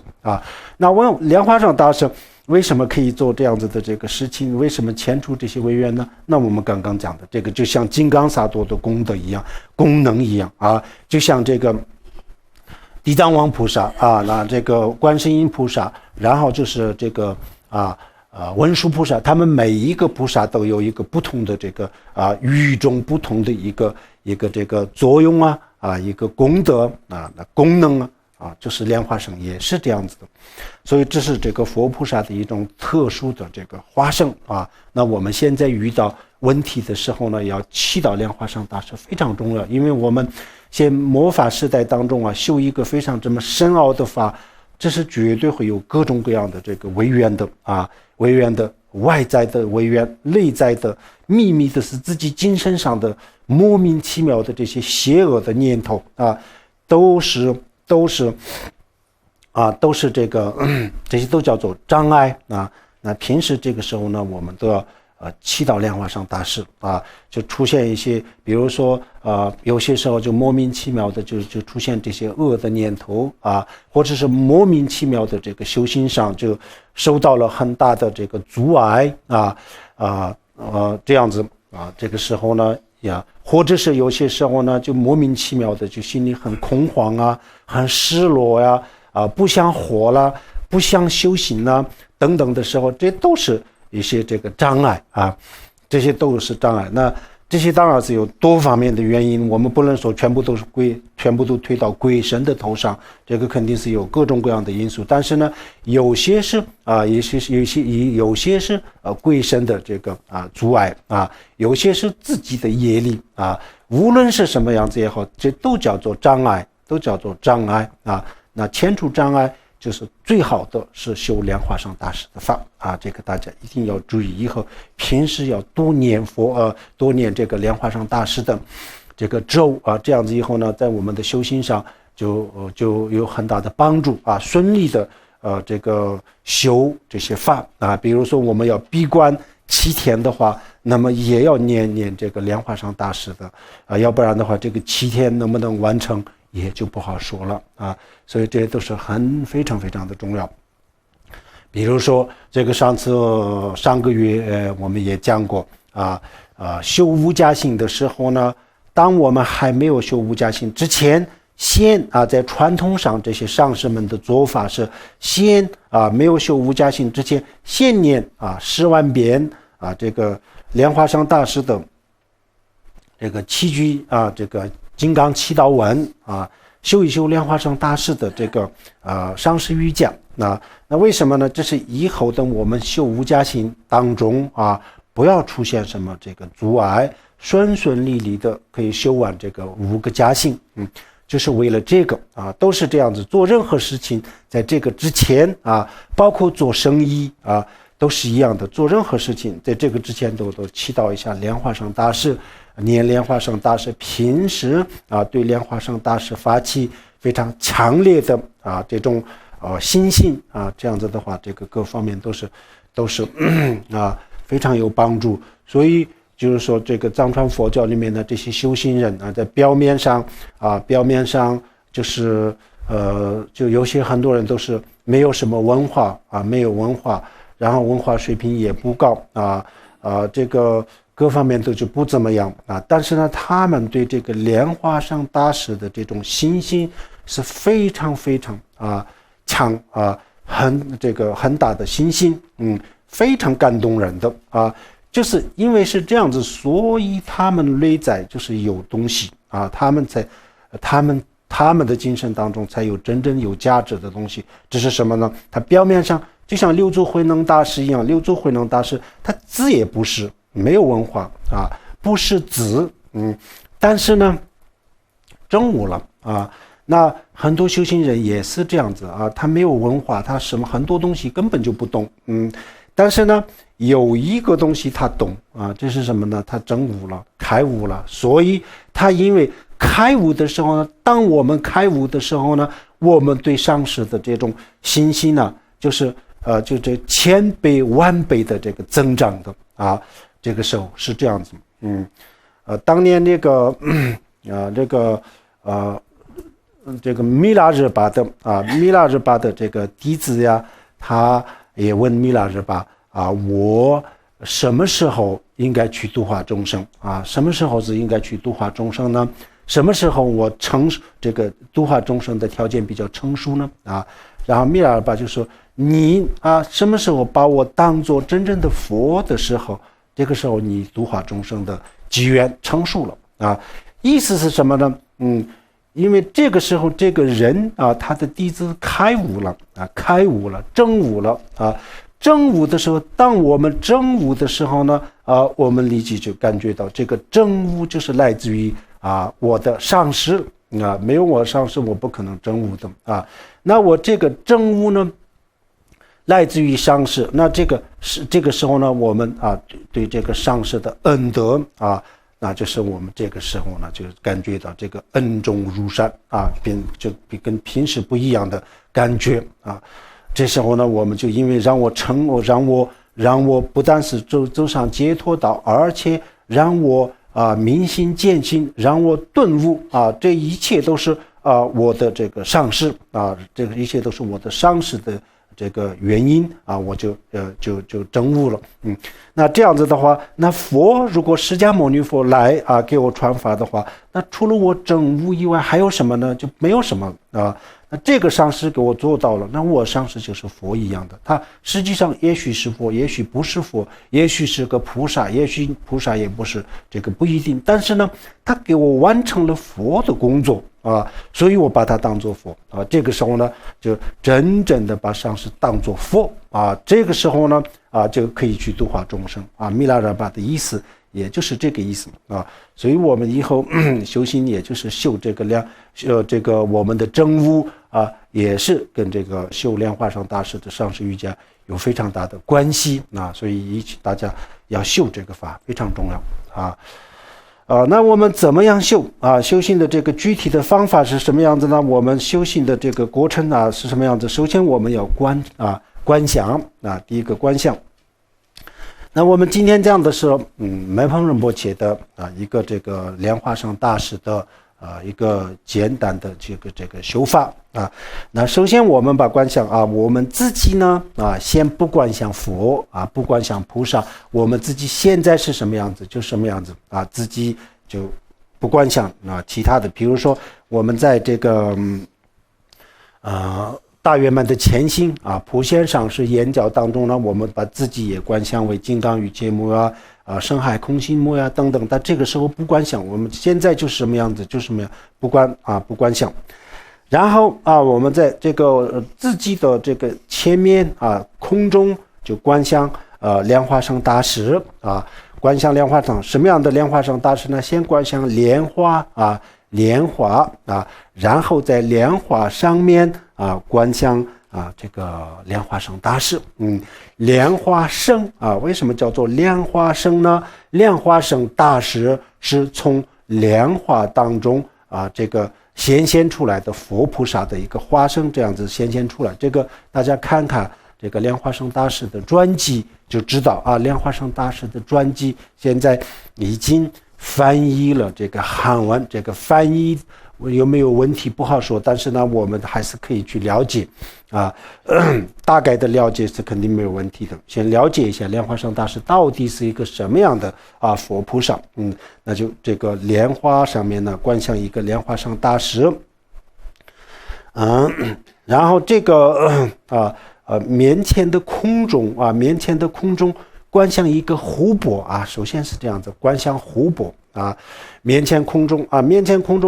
那问莲花生大师为什么可以做这样子的这个事情？为什么迁出这些违愿呢？那我们刚刚讲的这个就像金刚萨埵的功德一样，功能一样就像这个地藏王菩萨那这个观世音菩萨，然后就是这个文殊菩萨，他们每一个菩萨都有一个不同的这个与众不同的一个这个作用一个功德那功能就是莲花生也是这样子的。所以这是这个佛菩萨的一种特殊的这个化身那我们现在遇到问题的时候呢，要祈祷莲花生大师非常重要。因为我们现魔法时代当中修一个非常这么深奥的法，这是绝对会有各种各样的这个违愿的违愿的外在的违愿，内在的秘密的是自己精神上的莫名其妙的这些邪恶的念头都是这个这些都叫做障碍那平时这个时候呢，我们都要祈祷莲花生大师就出现一些，比如说有些时候就莫名其妙的就出现这些恶的念头或者是莫名其妙的这个修行上就受到了很大的这个阻碍这样子这个时候呢，呀，或者是有些时候呢，就莫名其妙的就心里很恐慌啊，很失落呀，不想活了，不想修行了等等的时候，这都是一些这个障碍啊，这些都是障碍。那这些当然是有多方面的原因，我们不能说全部都推到鬼神的头上，这个肯定是有各种各样的因素。但是呢，有些是有些是鬼神的这个阻碍啊，有些是自己的业力啊，无论是什么样子也好，这都叫做障碍，啊。那迁除障碍，就是最好的是修莲花生大师的法啊，这个大家一定要注意，以后平时要多念佛，多念这个莲花生大师的这个咒啊，这样子以后呢，在我们的修行上就有很大的帮助啊，顺利的这个修这些法啊，比如说我们要闭关7天的话，那么也要念这个莲花生大师的要不然的话，这个7天能不能完成也就不好说了啊，所以这些都是非常的重要。比如说这个上个月我们也讲过修无家性的时候呢，当我们还没有修无家性之前，先在传统上这些上师们的做法是先没有修无家性之前，先念10万遍这个莲花生大师的这个7句这个金刚祈祷文修一修莲花生大师的这个上师瑜伽。那为什么呢？这是以后的我们修无家性当中不要出现什么这个阻碍，顺利的可以修完这个5个家性。就是为了这个都是这样子，做任何事情在这个之前包括做生意都是一样的，做任何事情在这个之前都祈祷一下莲花生大师，念莲花生大师，平时对莲花生大师发起非常强烈的这种心性这样子的话，这个各方面都是非常有帮助。所以就是说，这个藏传佛教里面的这些修行人在表面上就是就有些很多人都是没有什么文化没有文化，然后文化水平也不高这个各方面都就不怎么样但是呢，他们对这个莲花生大师的这种信心是非常强很大的信心，非常感动人的就是因为是这样子，所以他们内在就是有东西他们的精神当中才有真正有价值的东西。这是什么呢？他表面上就像六祖慧能大师一样，六祖慧能大师他字也不是，没有文化不是字但是呢证悟了那很多修行人也是这样子他没有文化，他很多东西根本就不懂但是呢有一个东西他懂这是什么呢？他证悟了，开悟了。所以他因为开悟的时候呢，当我们开悟的时候呢，我们对上师的这种信心呢，就是就这1000倍万倍的这个增长的这个时候是这样子。当年这个米拉日巴的这个弟子呀，他也问米拉日巴我什么时候应该去度化众生什么时候是应该去度化众生呢？什么时候我这个度化众生的条件比较成熟呢然后米拉日巴就说，你什么时候把我当作真正的佛的时候，这个时候你度化众生的机缘成熟了意思是什么呢？因为这个时候这个人他的弟子开悟了证悟了证悟的时候，当我们证悟的时候呢我们立即就感觉到这个证悟就是来自于我的上师没有我上师我不可能证悟的那我这个证悟呢来自于上师，那这个时候呢我们对这个上师的恩德那就是我们这个时候呢就感觉到这个恩重如山就跟平时不一样的感觉这时候呢我们就因为让我不但是走上解脱道，而且让我明心见性，让我顿悟这一切都是我的这个上师这个一切都是我的上师的这个原因啊，我就证悟了。那这样子的话，那佛如果释迦牟尼佛来啊给我传法的话，那除了我证悟以外，还有什么呢？就没有什么啊。那这个上师给我做到了，那我上师就是佛一样的。他实际上也许是佛，也许不是佛，也许是个菩萨，也许菩萨也不是，这个不一定。但是呢，他给我完成了佛的工作啊，所以我把它当作佛啊。这个时候呢，就真正的把上师当作佛啊。这个时候呢，啊，就可以去度化众生啊。弥勒热巴的意思也就是这个意思啊。所以我们以后修行也就是修这个我们的真悟啊，也是跟这个修莲花生大师的上师瑜伽有非常大的关系啊。所以大家要修这个法非常重要啊。那我们怎么样修啊？修行的这个具体的方法是什么样子呢？我们修行的这个过程啊是什么样子？首先我们要观想啊，第一个观想。那我们今天讲的是梅蓬仁波切的一个这个莲花生大师的一个简单的这个修法啊。那首先我们把观想啊，我们自己呢先不观想佛啊，不观想菩萨，我们自己现在是什么样子就什么样子啊，自己就不观想其他的。比如说我们在这个大圆满的前行啊，普贤上师演讲当中呢，我们把自己也观想为金刚语界目深海空心目等等，但这个时候不观想，我们现在就是什么样子就什么样，不观想。然后我们在这个自己的这个前面空中就观想莲花生大师啊，观想莲花生什么样的莲花生大师呢？先观想莲花然后在莲花上面观想这个莲花生大师。莲花生为什么叫做莲花生呢？莲花生大师是从莲花当中这个显现出来的佛菩萨的一个化身，这样子显现出来。这个大家看看这个莲花生大师的传记就知道莲花生大师的传记现在已经翻译了这个韩文，这个翻译有没有问题不好说，但是呢我们还是可以去了解大概的了解是肯定没有问题的。先了解一下莲花生大师到底是一个什么样的佛菩萨。那就这个莲花上面呢观想一个莲花生大师。然后这个面前的空中观想一个湖泊首先是这样子，观想湖泊面前空中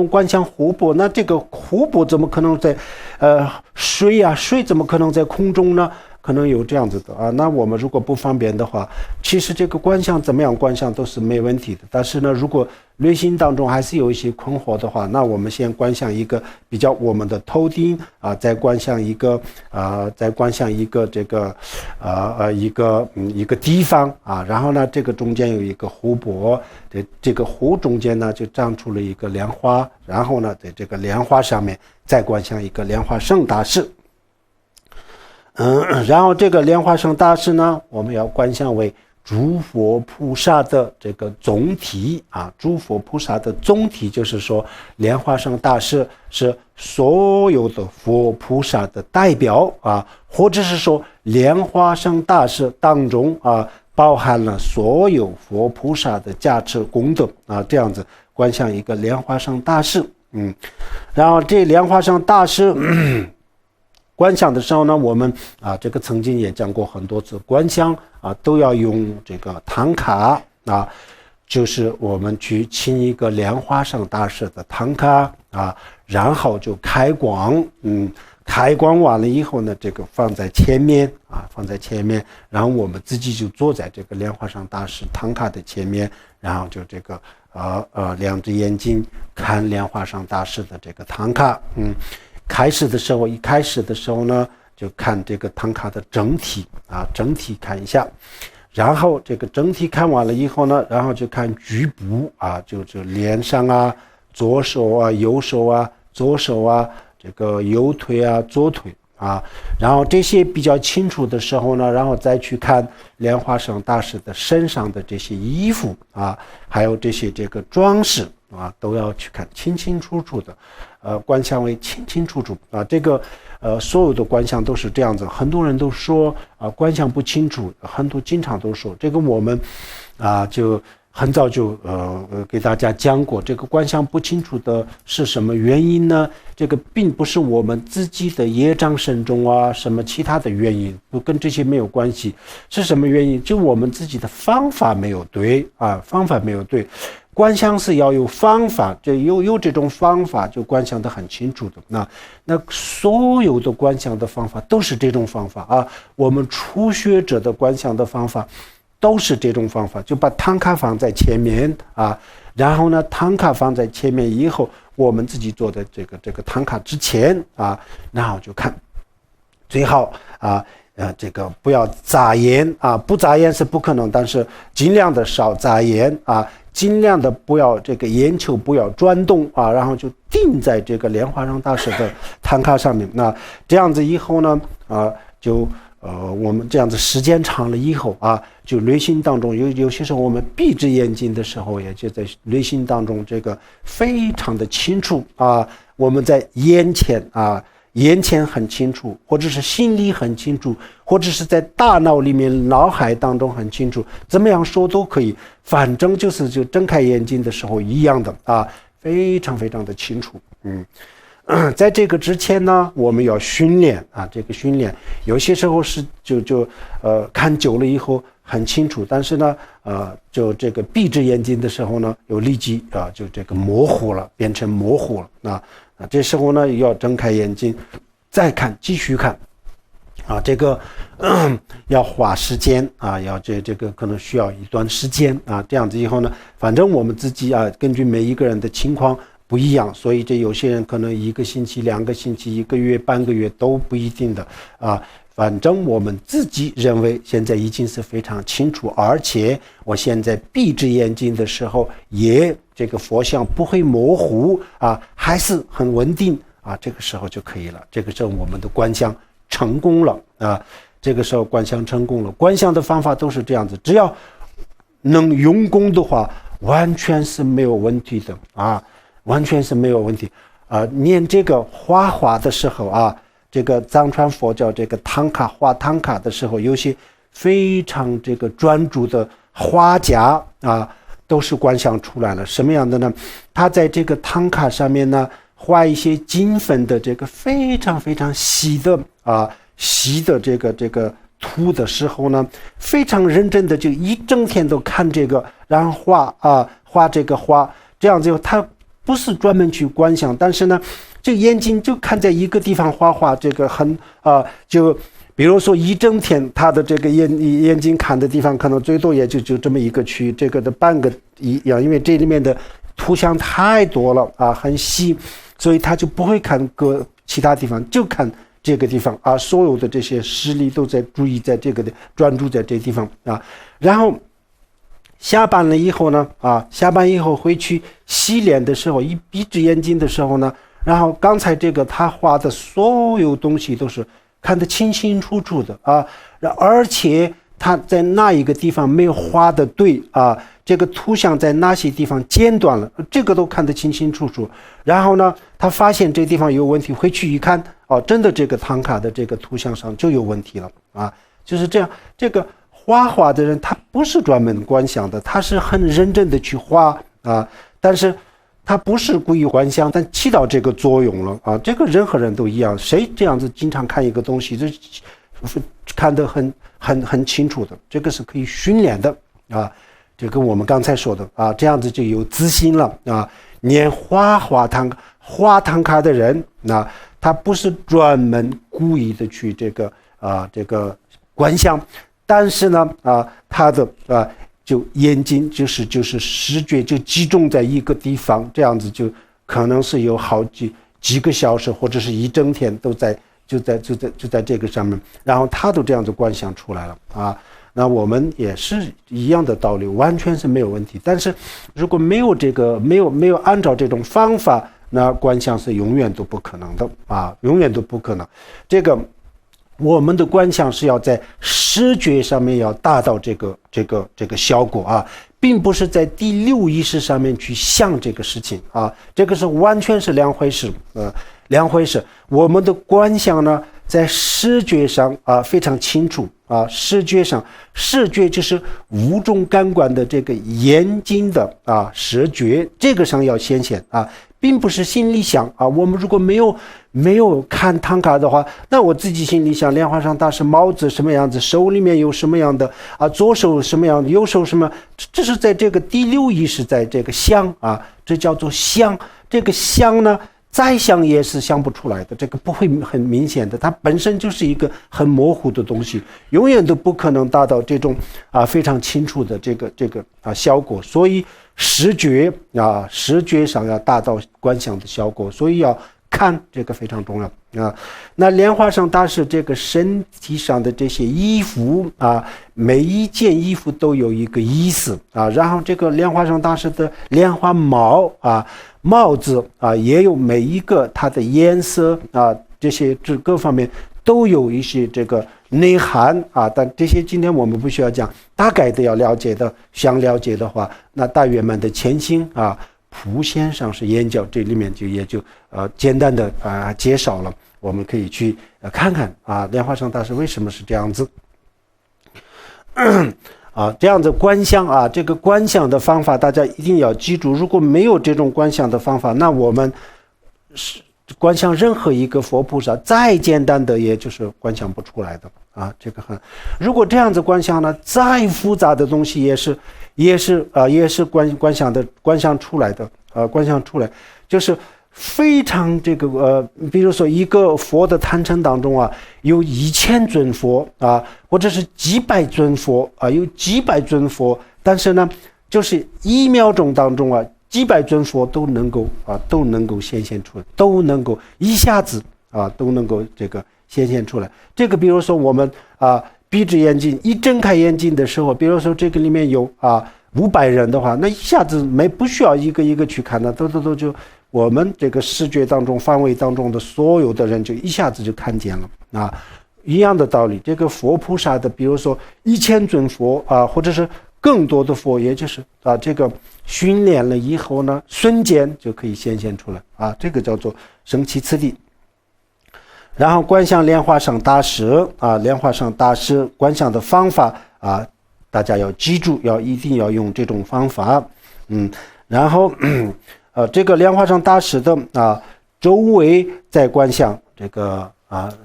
观想湖泊。那这个湖泊怎么可能在水怎么可能在空中呢？可能有这样子的那我们如果不方便的话，其实这个观想怎么样观想都是没问题的。但是呢，如果旅行当中还是有一些困惑的话，那我们先观想一个比较我们的头顶再观想一个这个一个地方然后呢这个中间有一个湖泊，这个湖中间呢就长出了一个莲花，然后呢在这个莲花上面再观想一个莲花生大师。然后这个莲花生大师呢，我们要观想为诸佛菩萨的这个总体诸佛菩萨的总体，就是说莲花生大师是所有的佛菩萨的代表或者是说莲花生大师当中包含了所有佛菩萨的加持功德这样子观想一个莲花生大师。然后这莲花生大师观想的时候呢，我们这个曾经也讲过很多次，观想都要用这个唐卡就是我们去请一个莲花生大师的唐卡然后就开光，开光完了以后呢，这个放在前面然后我们自己就坐在这个莲花生大师唐卡的前面，然后就这个两只眼睛看莲花生大师的这个唐卡。一开始的时候呢，就看这个唐卡的整体整体看一下，然后这个整体看完了以后呢，然后就看局部就脸上左手右手左手这个右腿左腿然后这些比较清楚的时候呢，然后再去看莲花生大师的身上的这些衣服还有这些这个装饰啊，都要去看清清楚楚的，观相位清清楚楚啊。这个所有的观相都是这样子。很多人都说啊，观相不清楚，经常都说这个。我们啊就很早就给大家讲过，这个观相不清楚的是什么原因呢？这个并不是我们自己的业障深重啊，什么其他的原因，不跟这些没有关系。是什么原因？就我们自己的方法没有对啊，方法没有对。观相是要有方法，就有这种方法，就观相的很清楚的。那所有的观相的方法都是这种方法啊。我们初学者的观相的方法都是这种方法，就把唐卡放在前面啊，然后呢，唐卡放在前面以后，我们自己做的这个唐卡之前啊，然后就看，最好啊。这个不要眨眼啊，不眨眼是不可能，但是尽量的少眨眼啊，尽量的不要这个眼球不要转动啊，然后就定在这个莲花生大师的唐卡上面。那这样子以后呢，我们这样子时间长了以后啊，就内心当中有些时候我们闭着眼睛的时候，也就在内心当中这个非常的清楚啊，我们在眼前很清楚，或者是心里很清楚，或者是在大脑里面脑海当中很清楚，怎么样说都可以，反正就睁开眼睛的时候一样的啊，非常非常的清楚。在这个之前呢，我们要训练啊，这个训练有些时候是看久了以后很清楚，但是呢就这个闭着眼睛的时候呢，有立即就这个模糊了，变成模糊了这时候呢要睁开眼睛再看，继续看啊，这个要花时间啊，要这个可能需要一段时间啊，这样子以后呢，反正我们自己根据每一个人的情况不一样，所以这有些人可能1个星期、2个星期、1个月、半个月都不一定的啊。反正我们自己认为现在已经是非常清楚，而且我现在闭着眼睛的时候也这个佛像不会模糊啊，还是很稳定啊，这个时候就可以了。这个时候我们的观相成功了啊，这个时候观相成功了。观相的方法都是这样子，只要能用功的话，完全是没有问题的啊，完全是没有问题啊。念这个画画的时候啊，这个藏传佛教这个唐卡画唐卡的时候，有些非常这个专注的画家啊，都是观相出来了。什么样的呢？他在这个唐卡上面呢，画一些金粉的这个非常非常细的这个图的时候呢，非常认真的就一整天都看这个，然后画这个画，这样子他不是专门去观想，但是呢，这个眼睛就看在一个地方画，这个就比如说一整天他的这个眼睛看的地方，可能最多也就这么一个区，这个的半个因为这里面的图像太多了啊，很细，所以他就不会看其他地方，就看这个地方啊，所有的这些视力都在注意在这个的专注在这地方啊，然后下班了以后呢下班以后回去洗脸的时候，一闭着眼睛的时候呢，然后刚才这个他画的所有东西都是看得清清楚楚的啊，而且他在那一个地方没有画的对啊，这个图像在哪些地方间断了，这个都看得清清楚楚。然后呢，他发现这地方有问题，回去一看真的这个唐卡的这个图像上就有问题了啊，就是这样。这个画的人他不是专门观想的，他是很认真的去画啊，但是他不是故意观想，但起到这个作用了啊。这个任何人都一样，谁这样子经常看一个东西，这看得很清楚的，这个是可以训练的啊。这个我们刚才说的啊，这样子就有自信了啊。念画唐卡的人，他不是专门故意的去这个观想，但是呢他的就眼睛就是视觉就集中在一个地方，这样子就可能是有好几个小时或者是一整天都在这个上面，然后他都这样子观想出来了啊。那我们也是一样的道理，完全是没有问题。但是如果没有按照这种方法，那观想是永远都不可能的啊，永远都不可能。这个我们的观想是要在视觉上面要达到这个效果啊，并不是在第六意识上面去想这个事情啊，这个是完全是两回事，两回事。我们的观想呢，在视觉上啊非常清楚啊，视觉上，视觉就是五种感官的这个眼睛的啊视觉，这个上要显现啊，并不是心里想啊。我们如果没有看唐卡的话，那我自己心里想莲花上大师帽子什么样子，手里面有什么样的啊，左手什么样的，右手什么，这是在这个第六意识，在这个想啊，这叫做想。这个想呢，再想也是想不出来的，这个不会很明显的，它本身就是一个很模糊的东西，永远都不可能达到这种啊非常清楚的这个啊效果。所以视觉上要达到观想的效果，所以要看这个非常重要啊。那莲花上大师这个身体上的这些衣服啊，每一件衣服都有一个意思啊。然后这个莲花上大师的莲花帽子啊，也有每一个它的颜色啊，这些各方面都有一些这个内涵啊。但这些今天我们不需要讲，大概的要了解的，想了解的话，那大圆满的前行啊。普贤上师研究这里面也就简单的介绍了，我们可以去看看啊，莲花上大师为什么是这样子啊，这样子观想啊，这个观想的方法大家一定要记住，如果没有这种观想的方法，那我们是观想任何一个佛菩萨再简单的也就是观想不出来的啊，这个如果这样子观想呢，再复杂的东西也是观想出来的观想出来就是非常这个比如说一个佛的坛城当中啊，有1000尊佛啊，或者是几百尊佛啊，有几百尊佛，但是呢，就是1秒钟当中啊，几百尊佛都能够显现出来，都能够一下子啊都能够这个显现出来。这个比如说我们闭着眼睛一睁开眼睛的时候，比如说这个里面有500人的话，那一下子不需要一个一个去看的，都就我们这个视觉当中范围当中的所有的人就一下子就看见了啊。一样的道理，这个佛菩萨的比如说1000尊佛啊，或者是更多的佛，也就是这个训练了以后呢，瞬间就可以显现出来啊，这个叫做生起次第。然后观想莲花上大师啊，莲花上大师观想的方法啊，大家要记住，一定要用这种方法。然后这个莲花上大师的周围在观想这个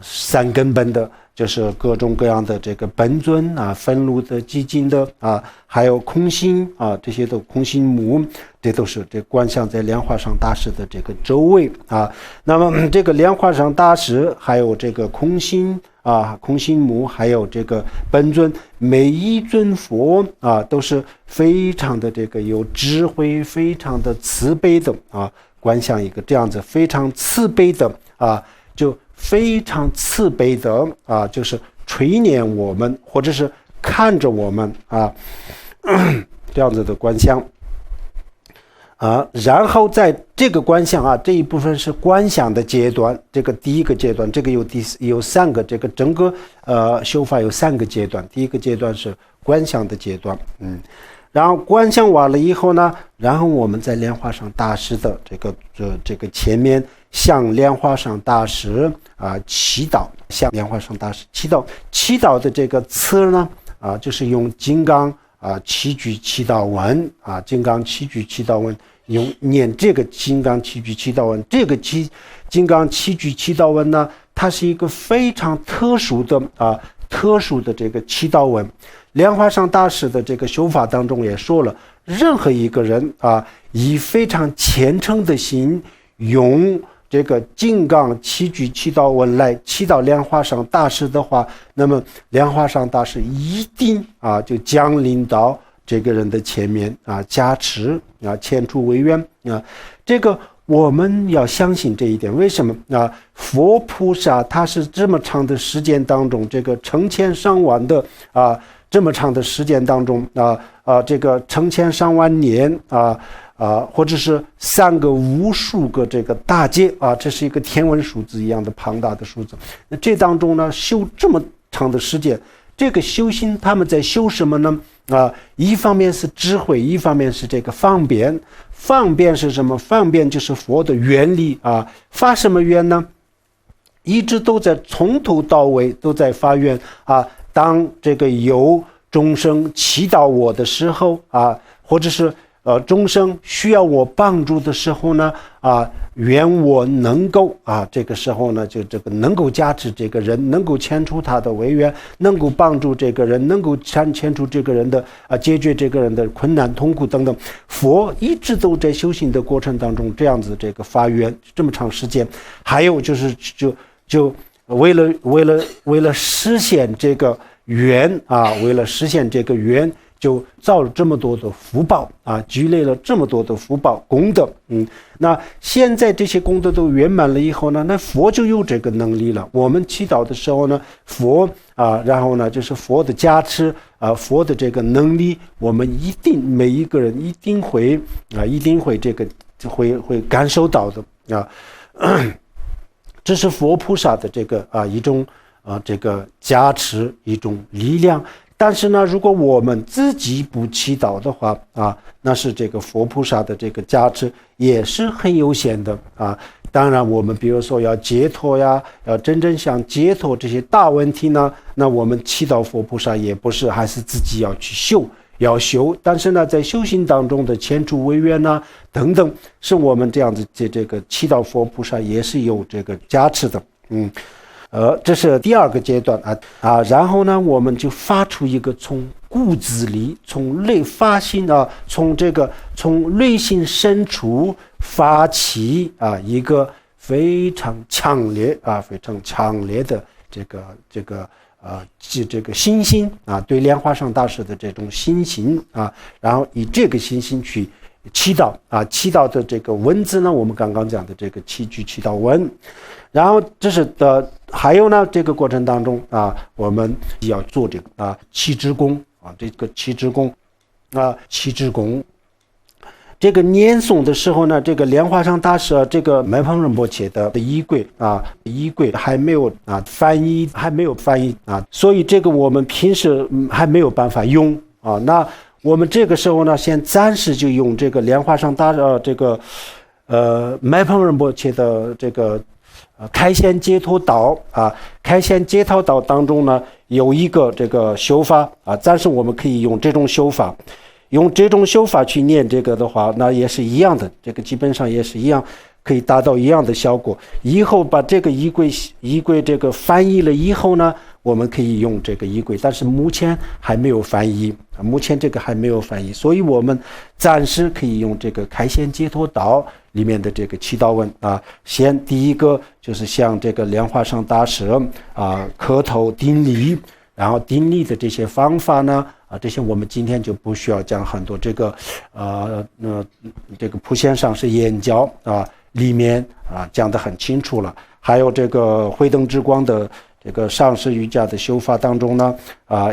三根本的，就是各种各样的这个本尊愤怒的、寂静的还有空心这些都空心母，这都是这观想在莲花上大师的这个周围那么这个莲花上大师还有这个空心空心母，还有这个本尊，每一尊佛都是非常的这个有智慧，非常的慈悲的观想一个这样子非常慈悲的就非常慈悲的就是垂怜我们，或者是看着我们这样子的观想然后在这个观想这一部分是观想的阶段，这个第一个阶段，这个有3个，这个整个修法有3个阶段。第一个阶段是观想的阶段，然后观想完了以后呢，然后我们在莲花上大师的这个前面向莲花上大师祈祷，向莲花上大师祈祷的这个词呢就是用金刚七句祈祷文金刚七句祈祷文，念这个金刚七句祈祷文。这个金刚七句祈祷文呢，它是一个非常特殊的这个祈祷文。莲花上大师的这个修法当中也说了，任何一个人以非常虔诚的心，用这个金刚七句祈祷文来祈祷莲花上大师的话，那么莲花上大师一定就降临到这个人的前面加持千处为愿这个我们要相信这一点。为什么佛菩萨他是这么长的时间当中，这个成千上万的这么长的时间当中这个成千上万年或者是3个无数个这个大劫这是一个天文数字一样的庞大的数字。那这当中呢，修这么长的时间，这个修心他们在修什么呢？一方面是智慧，一方面是这个方便。方便是什么？方便就是佛的原理啊。发什么愿呢？一直都在从头到尾都在发愿啊。当这个有众生祈祷我的时候啊，或者是众生需要我帮助的时候呢愿我能够这个时候呢，就这个能够加持这个人，能够牵出他的违愿，能够帮助这个人，能够牵出这个人的解决这个人的困难痛苦等等。佛一直都在修行的过程当中这样子这个发愿这么长时间。还有就是就为了实现这个愿为了实现这个愿，就造了这么多的福报积累了这么多的福报功德。那现在这些功德都圆满了以后呢，那佛就有这个能力了。我们祈祷的时候呢，佛然后呢就是佛的加持佛的这个能力，我们每一个人一定会这个会感受到的这是佛菩萨的这个一种这个加持，一种力量。但是呢，如果我们自己不祈祷的话那是这个佛菩萨的这个加持也是很有限的当然我们比如说要解脱呀，要真正想解脱这些大问题呢，那我们祈祷佛菩萨也不是，还是自己要去要修。但是呢，在修行当中的牵出违愿等等，是我们这样子这个祈祷佛菩萨也是有这个加持的。这是第二个阶段然后呢，我们就发出一个从骨子里，从内发心从内心深处发起一个非常强烈的这个信心对莲花上大师的这种信心然后以这个信心去祈祷祈祷的这个文字呢，我们刚刚讲的这个7句祈祷文。然后这是还有呢，这个过程当中我们要做这个七支功这个七支功这个念诵的时候呢，这个莲花上大师这个梅蓬仁波切的仪轨还没有翻译所以这个我们平时还没有办法用那我们这个时候呢，先暂时就用这个莲花上大这个梅蓬仁波切的这个开显解脱道开显解脱道当中呢，有一个这个修法暂时我们可以用这种修法，去念这个的话，那也是一样的，这个基本上也是一样，可以达到一样的效果。以后把这个仪轨这个翻译了以后呢，我们可以用这个仪轨，但是目前还没有翻译，所以我们暂时可以用这个开显解脱道里面的这个祈祷文先第一个就是像这个莲花上大师磕头顶礼，然后顶礼的这些方法呢这些我们今天就不需要讲很多，这个这个普贤上师演教里面讲得很清楚了。还有这个慧灯之光的这个上师瑜伽的修法当中呢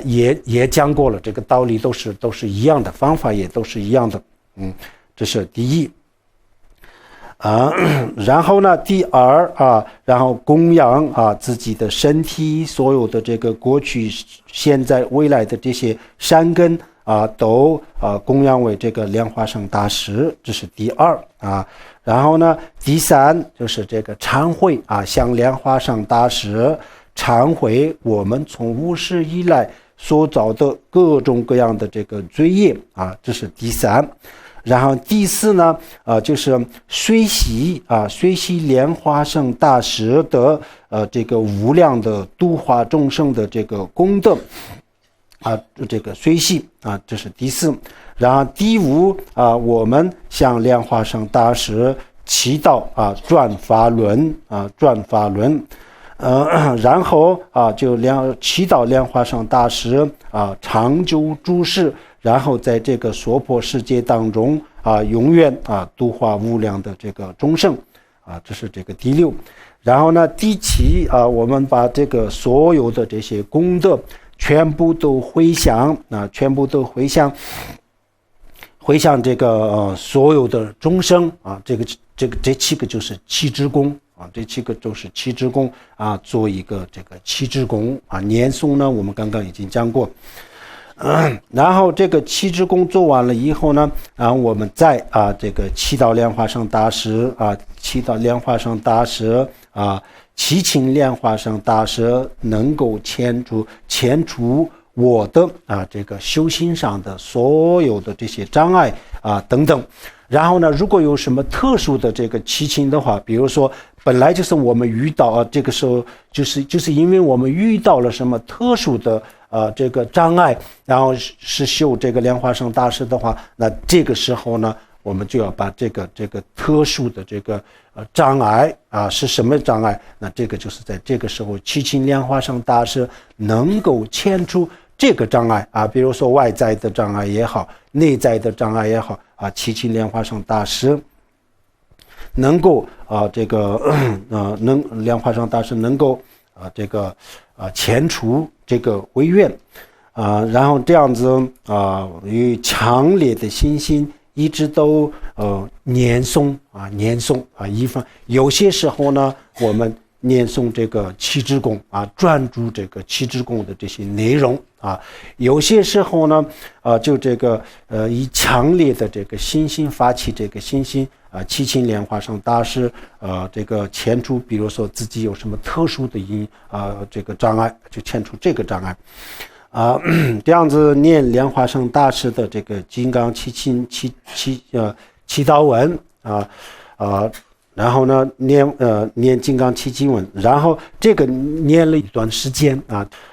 也讲过了，这个道理都是一样的，方法也都是一样的。这是第一然后呢，第二然后供养自己的身体，所有的这个过去、现在、未来的这些善根都供养为这个莲花上大师，这是第二然后呢，第三就是这个忏悔向莲花上大师忏悔我们从无始以来所造的各种各样的这个罪业这是第三。然后第四呢就是随喜莲花上大师的这个无量的度化众生的这个功德这个随喜这是第四。然后第五我们向莲花上大师祈祷转法轮然后就祈祷莲花上大师长久住世，然后在这个娑婆世界当中永远度化无量的这个众生这是这个第六。然后呢，第七我们把这个所有的这些功德全部都回向这个所有的众生这七个就是七支功这七个都是七支功做一个这个七支功念诵呢，我们刚刚已经讲过然后这个七支供做完了以后呢，然后我们再这个祈祷莲花生大师祈祷莲花生大师祈请莲花生大师能够遣除我的这个修行上的所有的这些障碍等等。然后呢，如果有什么特殊的这个祈请的话，比如说本来就是我们遇到这个时候就是因为我们遇到了什么特殊的这个障碍，然后是修这个莲花生大师的话，那这个时候呢，我们就要把这个特殊的这个障碍是什么障碍？那这个就是在这个时候祈请莲花生大师能够遣除这个障碍比如说外在的障碍也好，内在的障碍也好祈请莲花生大师能够这个莲花生大师能够这个遣除这个违愿然后这样子与强烈的信心一直都念诵一方有些时候呢，我们念诵这个七支供专注这个七支供的这些内容有些时候呢就这个以强烈的这个信心发起这个信心祈请莲花生大师这个遣除，比如说自己有什么特殊的这个障碍，就遣除这个障碍这样子念莲花生大师的这个金刚祈祷文然后呢念金刚祈经文，然后这个念了一段时间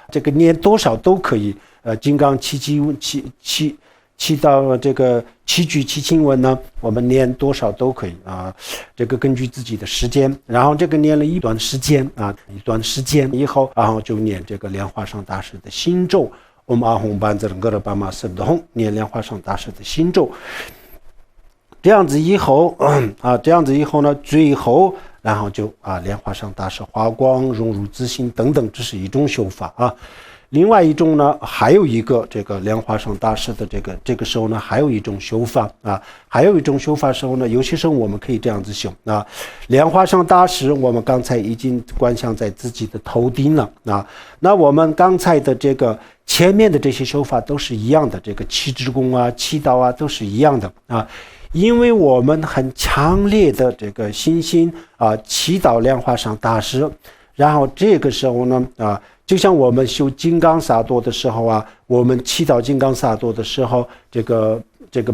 这个念多少都可以金刚祈祷这个七句祈经文呢，我们念多少都可以这个根据自己的时间，然后这个念了一段时间以后，然后就念这个莲花生大师的心咒Om Ahom Banzar Gara Bama Sabdahom，念莲花生大师的心咒。这样子以后呢，最后然后就莲花生大师华光融入自心等等，这是一种修法另外一种呢，还有一个这个莲花生大师的这个时候呢，还有一种修法还有一种修法时候呢，有些时候我们可以这样子修莲花生大师我们刚才已经观想在自己的头顶了那我们刚才的这个前面的这些修法都是一样的，这个七支供祈祷都是一样的因为我们很强烈的这个信心祈祷莲花生大师，然后这个时候呢就像我们修金刚萨埵的时候我们祈祷金刚萨埵的时候，这个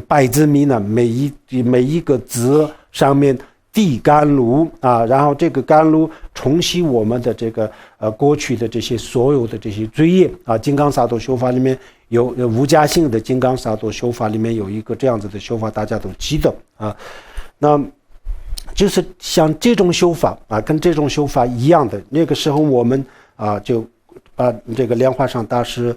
百字密呢，每一个字上面滴甘露然后这个甘露冲洗我们的这个过去的这些所有的这些罪业金刚萨埵修法里面有无加性的金刚萨埵修法里面有一个这样子的修法，大家都记得那就是像这种修法跟这种修法一样的，那个时候我们就把这个莲花生大师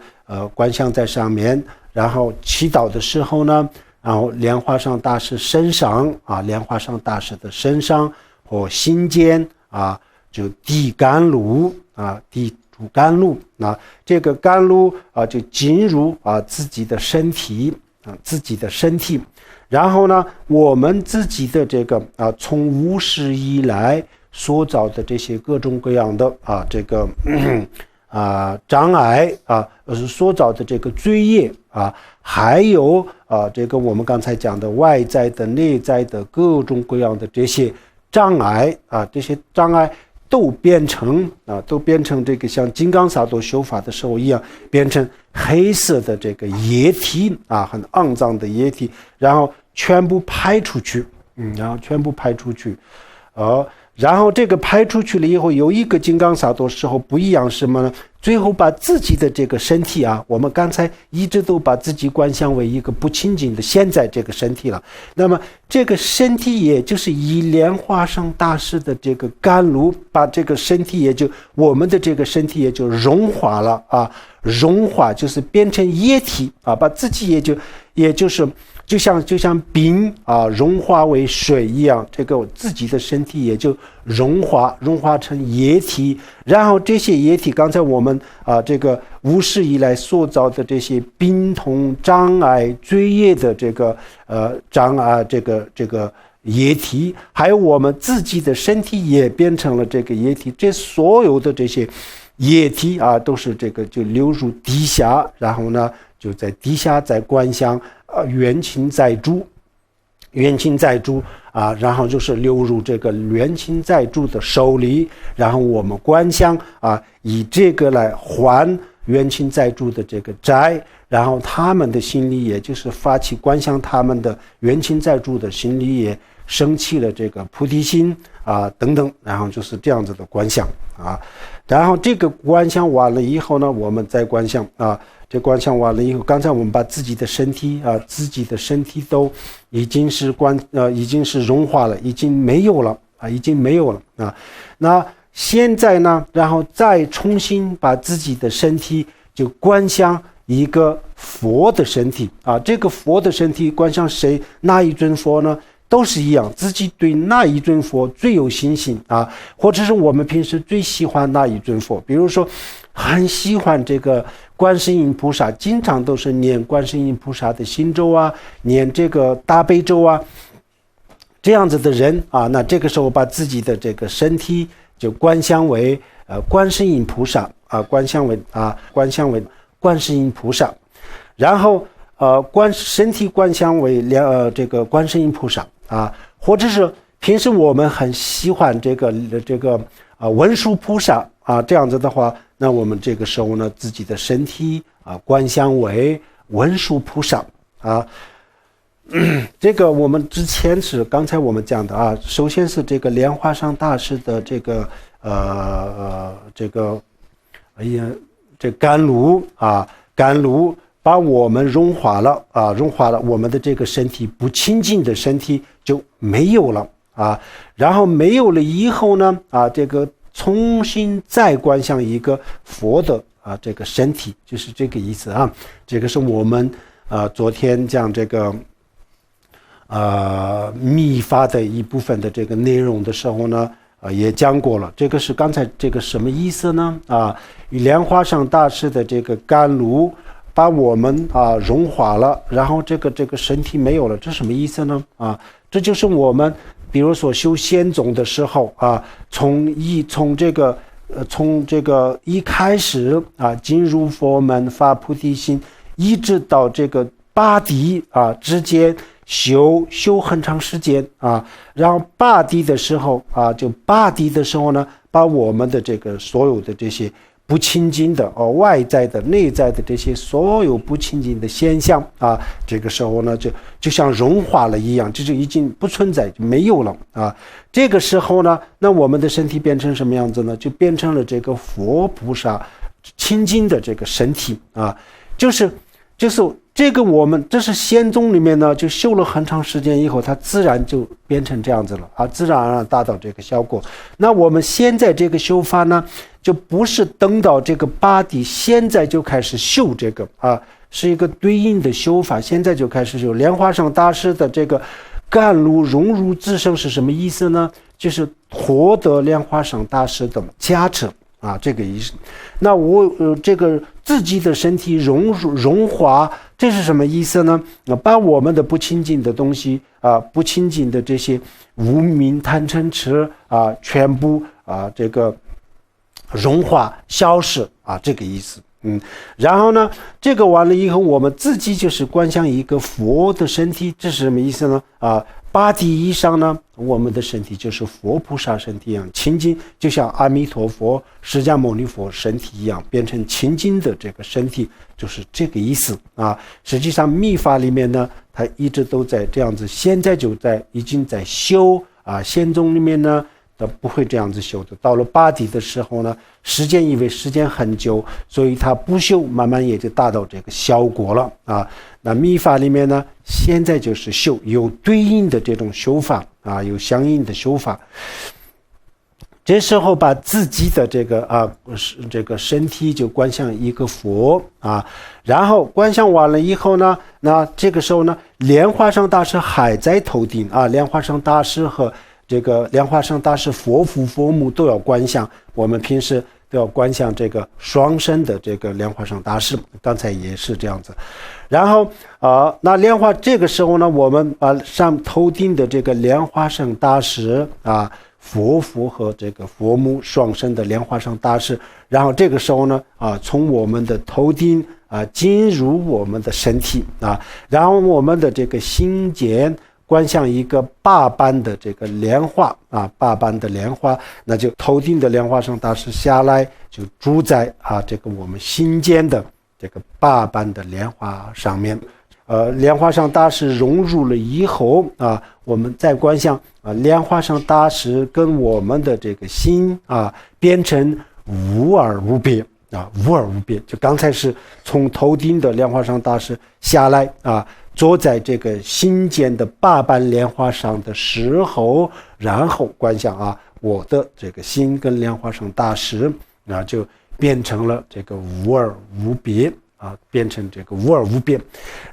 观想在上面，然后祈祷的时候呢，然后莲花生大师身上莲花生大师的身上或心间就滴甘露滴出甘露这个甘露就进入自己的身体然后呢，我们自己的这个从无始以来所造的这些各种各样的这个障碍所造的这个罪业还有这个我们刚才讲的外在的内在的各种各样的这些障碍这些障碍都变成这个像金刚萨埵修法的时候一样，变成黑色的这个液体很肮脏的液体，然后全部排出去然后这个排出去了以后，有一个金刚萨埵时候不一样什么呢？最后把自己的这个身体我们刚才一直都把自己观想为一个不清净的现在这个身体了。那么这个身体也就是以莲花生大师的这个甘露，把这个身体我们的这个身体也就融化了融化就是变成液体把自己也就是就像冰融化为水一样，这个自己的身体也就融化成液体，然后这些液体刚才我们这个无始以来所造的这些病痛障碍罪业的这个障碍这个液体，还有我们自己的身体也变成了这个液体，这所有的这些液体都是这个就流入地下，然后呢就在地下在观想冤亲债主啊，然后就是流入这个冤亲债主的手里，然后我们观想啊，以这个来还冤亲债主的这个债，然后他们的心里也就是发起观想他们的冤亲债主的心里也升起了这个菩提心啊等等，然后就是这样子的观想啊，然后这个观想完了以后呢，我们再观想啊。这观想完了以后，刚才我们把自己的身体都已经是融化了，已经没有了啊。那现在呢，然后再重新把自己的身体就观想一个佛的身体啊。这个佛的身体观想谁？哪一尊佛呢？都是一样，自己对那一尊佛最有信心啊，或者是我们平时最喜欢那一尊佛，比如说很喜欢这个观世音菩萨，经常都是念观世音菩萨的心咒啊，念这个大悲咒啊，这样子的人啊，那这个时候把自己的这个身体就观想为观世音菩萨啊，观想为观世音菩萨，然后身体观想为这个观世音菩萨啊，或者是平时我们很喜欢这个文殊菩萨啊，这样子的话，那我们这个时候呢，自己的身体啊观想为文殊菩萨啊。这个我们之前是刚才我们讲的啊，首先是这个莲花生大师的这个甘露把我们融化了，我们的这个身体不清净的身体就没有了啊。然后没有了以后呢，这个重新再观想一个佛的这个身体，就是这个意思啊。这个是我们昨天讲这个密法的一部分的这个内容的时候呢，也讲过了。这个是刚才这个什么意思呢？莲花生大师的这个甘露把我们融化了，然后这个身体没有了，这什么意思呢？这就是我们比如说修仙宗的时候从这个一开始进入佛门发菩提心，一直到这个八地之间修很长时间然后八地的时候呢，把我们的这个所有的这些不清净的外在的内在的这些所有不清净的现象这个时候呢就像融化了一样，就是已经不存在，就没有了这个时候呢，那我们的身体变成什么样子呢？就变成了这个佛菩萨清净的这个身体就是这个这是仙宗里面呢，就修了很长时间以后，它自然就变成这样子了自然而然达到这个效果。那我们现在这个修法呢，就不是等到这个八地现在就开始修这个是一个对应的修法，现在就开始修。莲花生大师的这个甘露融入自身是什么意思呢？就是获得莲花生大师的加持这个意思。那我这个自己的身体融化，这是什么意思呢？把我们的不清净的东西不清净的这些无明贪嗔痴全部这个融化消失这个意思。然后呢，这个完了以后，我们自己就是观想一个佛的身体，这是什么意思呢？八地以上呢，我们的身体就是佛菩萨身体一样清净，就像阿弥陀佛、释迦牟尼佛身体一样，变成清净的这个身体，就是这个意思实际上密法里面呢，它一直都在这样子，现在已经在修仙宗里面呢，它不会这样子修的。到了八地的时候呢，因为时间很久，所以它不修，慢慢也就达到这个效果了那密法里面呢，现在就是修，有对应的这种修法有相应的修法。这时候把自己的这个身体就观想一个佛然后观想完了以后呢，那这个时候呢，莲花生大师还在头顶莲花生大师和这个莲花生大师佛父佛母都要观想，我们平时都要观想这个双身的这个莲花生大师，刚才也是这样子。然后那莲花这个时候呢，我们把上头顶的这个莲花生大师佛父和这个佛母双生的莲花上大士。然后这个时候呢从我们的头顶进入我们的身体然后我们的这个心间观想一个8瓣的这个莲花8瓣的莲花，那就头顶的莲花上大师下来，就住在这个我们心间的这个8瓣的莲花上面。莲花上大师融入了以后我们再观想莲花上大师跟我们的这个心变成无二无别无二无别。就刚才是从头顶的莲花上大师下来坐在这个心间的8瓣莲花上的时候，然后观想我的这个心跟莲花上大师就变成了这个无二无别变成这个无二无别。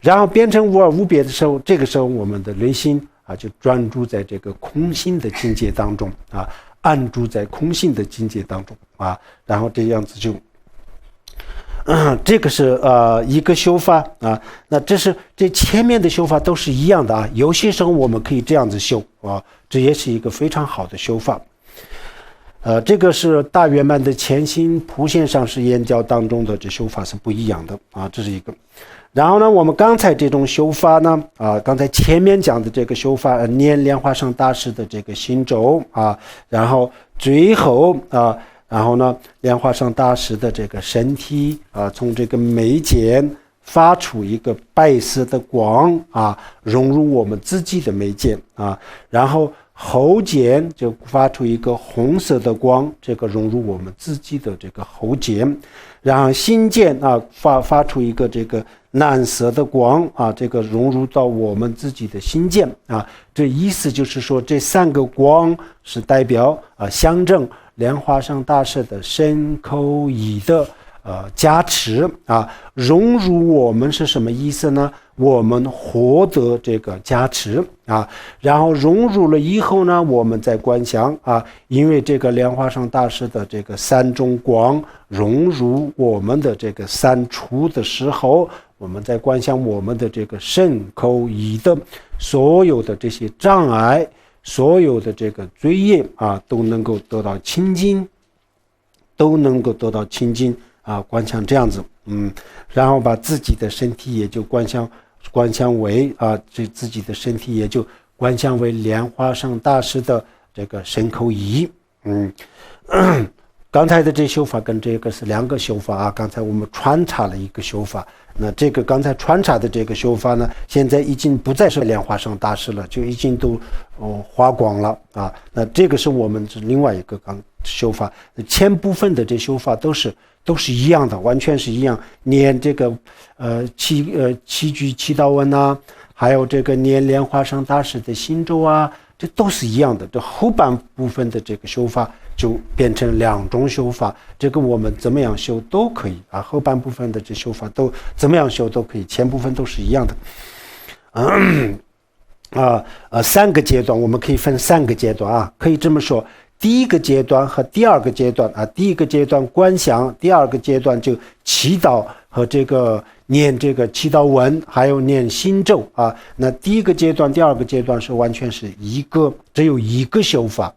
然后变成无二无别的时候，这个时候我们的内心就专注在这个空性的境界当中安住在空性的境界当中然后这样子就这个是一个修法那这前面的修法都是一样的有些时候我们可以这样子修这也是一个非常好的修法。这个是大圆满的前心普贤上师言教当中的这修法是不一样的这是一个。然后呢，我们刚才这种修法呢刚才前面讲的这个修法念莲花上大师的这个心咒然后最后然后呢，莲花上大师的这个身体从这个眉间发出一个白色的光融入我们自己的眉间然后喉间就发出一个红色的光，这个融入我们自己的这个喉间，然后心间发出一个这个蓝色的光这个融入到我们自己的心间这意思就是说这3个光是代表象征莲花上大师的身口意的加持融入我们是什么意思呢？我们获得这个加持然后融入了以后呢，我们再观想因为这个莲花上大师的这个3种光融入我们的这个3处的时候，我们再观想我们的这个身口意的所有的这些障碍，所有的这个罪业都能够得到清净，观想这样子然后把自己的身体也就观想为自己的身体也就观想为莲花上大师的这个身口意刚才的这修法跟这个是2个修法刚才我们穿插了一个修法，那这个刚才穿插的这个修法呢，现在已经不再是莲花上大师了，就已经都花光了那这个是我们是另外一个修法，前部分的这修法都是一样的，完全是一样，念这个七句祈祷文还有这个念莲花上大师的心咒这都是一样的。这后半部分的这个修法就变成2种修法，这个我们怎么样修都可以后半部分的这修法都怎么样修都可以，前部分都是一样的3个阶段，我们可以分3个阶段可以这么说，第一个阶段和第2个阶段第一个阶段观想，第2个阶段就祈祷和这个念这个祈祷文，还有念心咒那第一个阶段第2个阶段是完全是只有一个修法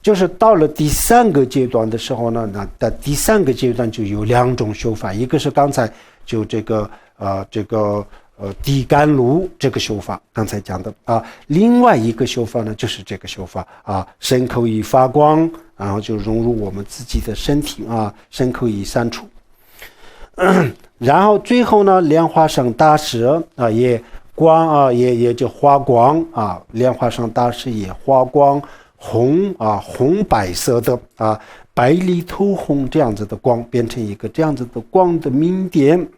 就是到了第3个阶段的时候呢，那第3个阶段就有2种修法，一个是刚才就这个地甘露这个修法刚才讲的另外一个修法呢就是这个修法身口意发光，然后就融入我们自己的身体身口意3处然后最后呢，莲花上大师也光也就花光莲花上大师也花光红白色的白里透红这样子的光，变成一个这样子的光的明点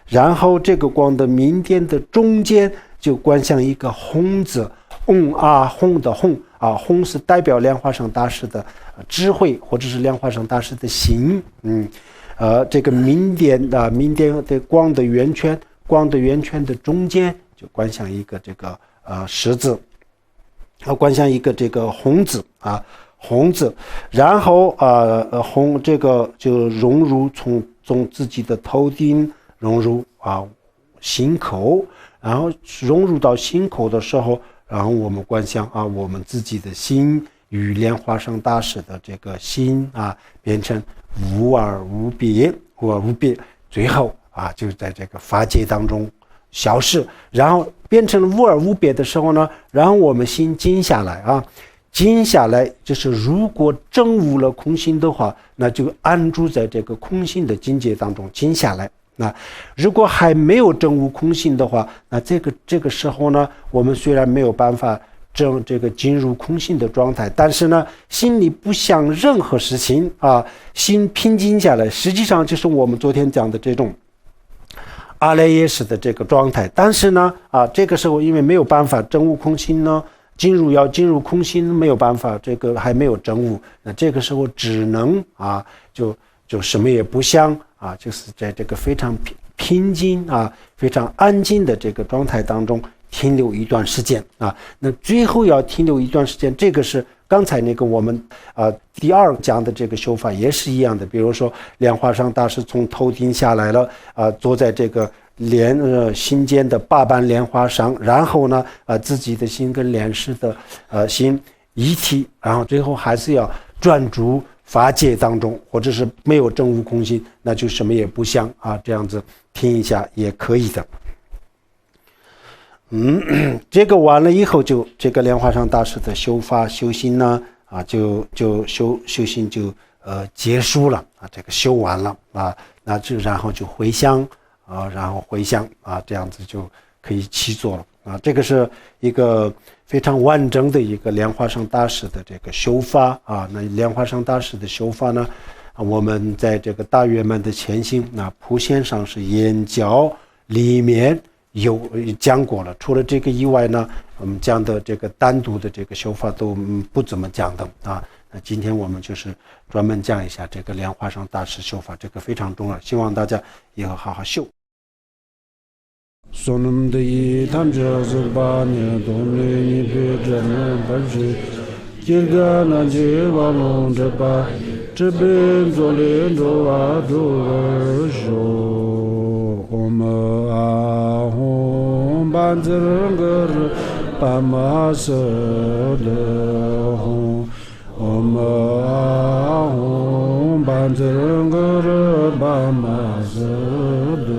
然后这个光的明点的中间就观想一个红字红的红红是代表莲花上大师的智慧，或者是莲花上大师的心这个明点的光的圆圈的中间就观想一个这个十字观想一个这个红字然后红这个就融入从自己的头顶融入心口，然后融入到心口的时候，然后我们观想我们自己的心与莲花生大师的这个心啊变成无二无别，最后啊就在这个法界当中消失，然后变成无二无别的时候呢，然后我们心静下来啊，静下来就是如果证悟了空性的话，那就安住在这个空性的境界当中静下来。那如果还没有证悟空性的话，那这个时候呢，我们虽然没有办法进入空性的状态，但是呢，心里不想任何事情啊，心平静下来，实际上就是我们昨天讲的这种阿赖耶识的这个状态。但是呢，这个时候因为没有办法证悟空性呢，要进入空性没有办法，这个还没有证悟，那这个时候只能就什么也不想啊，就是在这个非常平静啊、非常安静的这个状态当中停留一段时间啊。那最后要停留一段时间，这个是刚才那个我们第二讲的这个修法也是一样的。比如说莲花生大师从头顶下来了坐在这个心间的8瓣莲花上，然后呢自己的心跟莲师的心一体，然后最后还是要专注法界当中，或者是没有证悟空性，那就什么也不想啊，这样子听一下也可以的。这个完了以后，就这个莲花生大师的修法修心呢就修心就结束了啊，这个修完了啊，那就然后就回向然后回向这样子就可以起坐了啊。这个是一个非常完整的一个莲花生大师的这个修法啊。那莲花生大师的修法呢，我们在这个大圆满的前行普贤上是演教里面有讲过了，除了这个以外呢，我们讲的这个单独的这个修法都不怎么讲的啊。那今天我们就是专门讲一下这个莲花生大师修法，这个非常重要，希望大家以后好好修。Sonum de yi tamja zirba ne domle ni pe jane barje kirga na je walon de ba chebe zole do wa do jo om a hom ban zernger pa ma se de om a hom ban zernger ba ma se de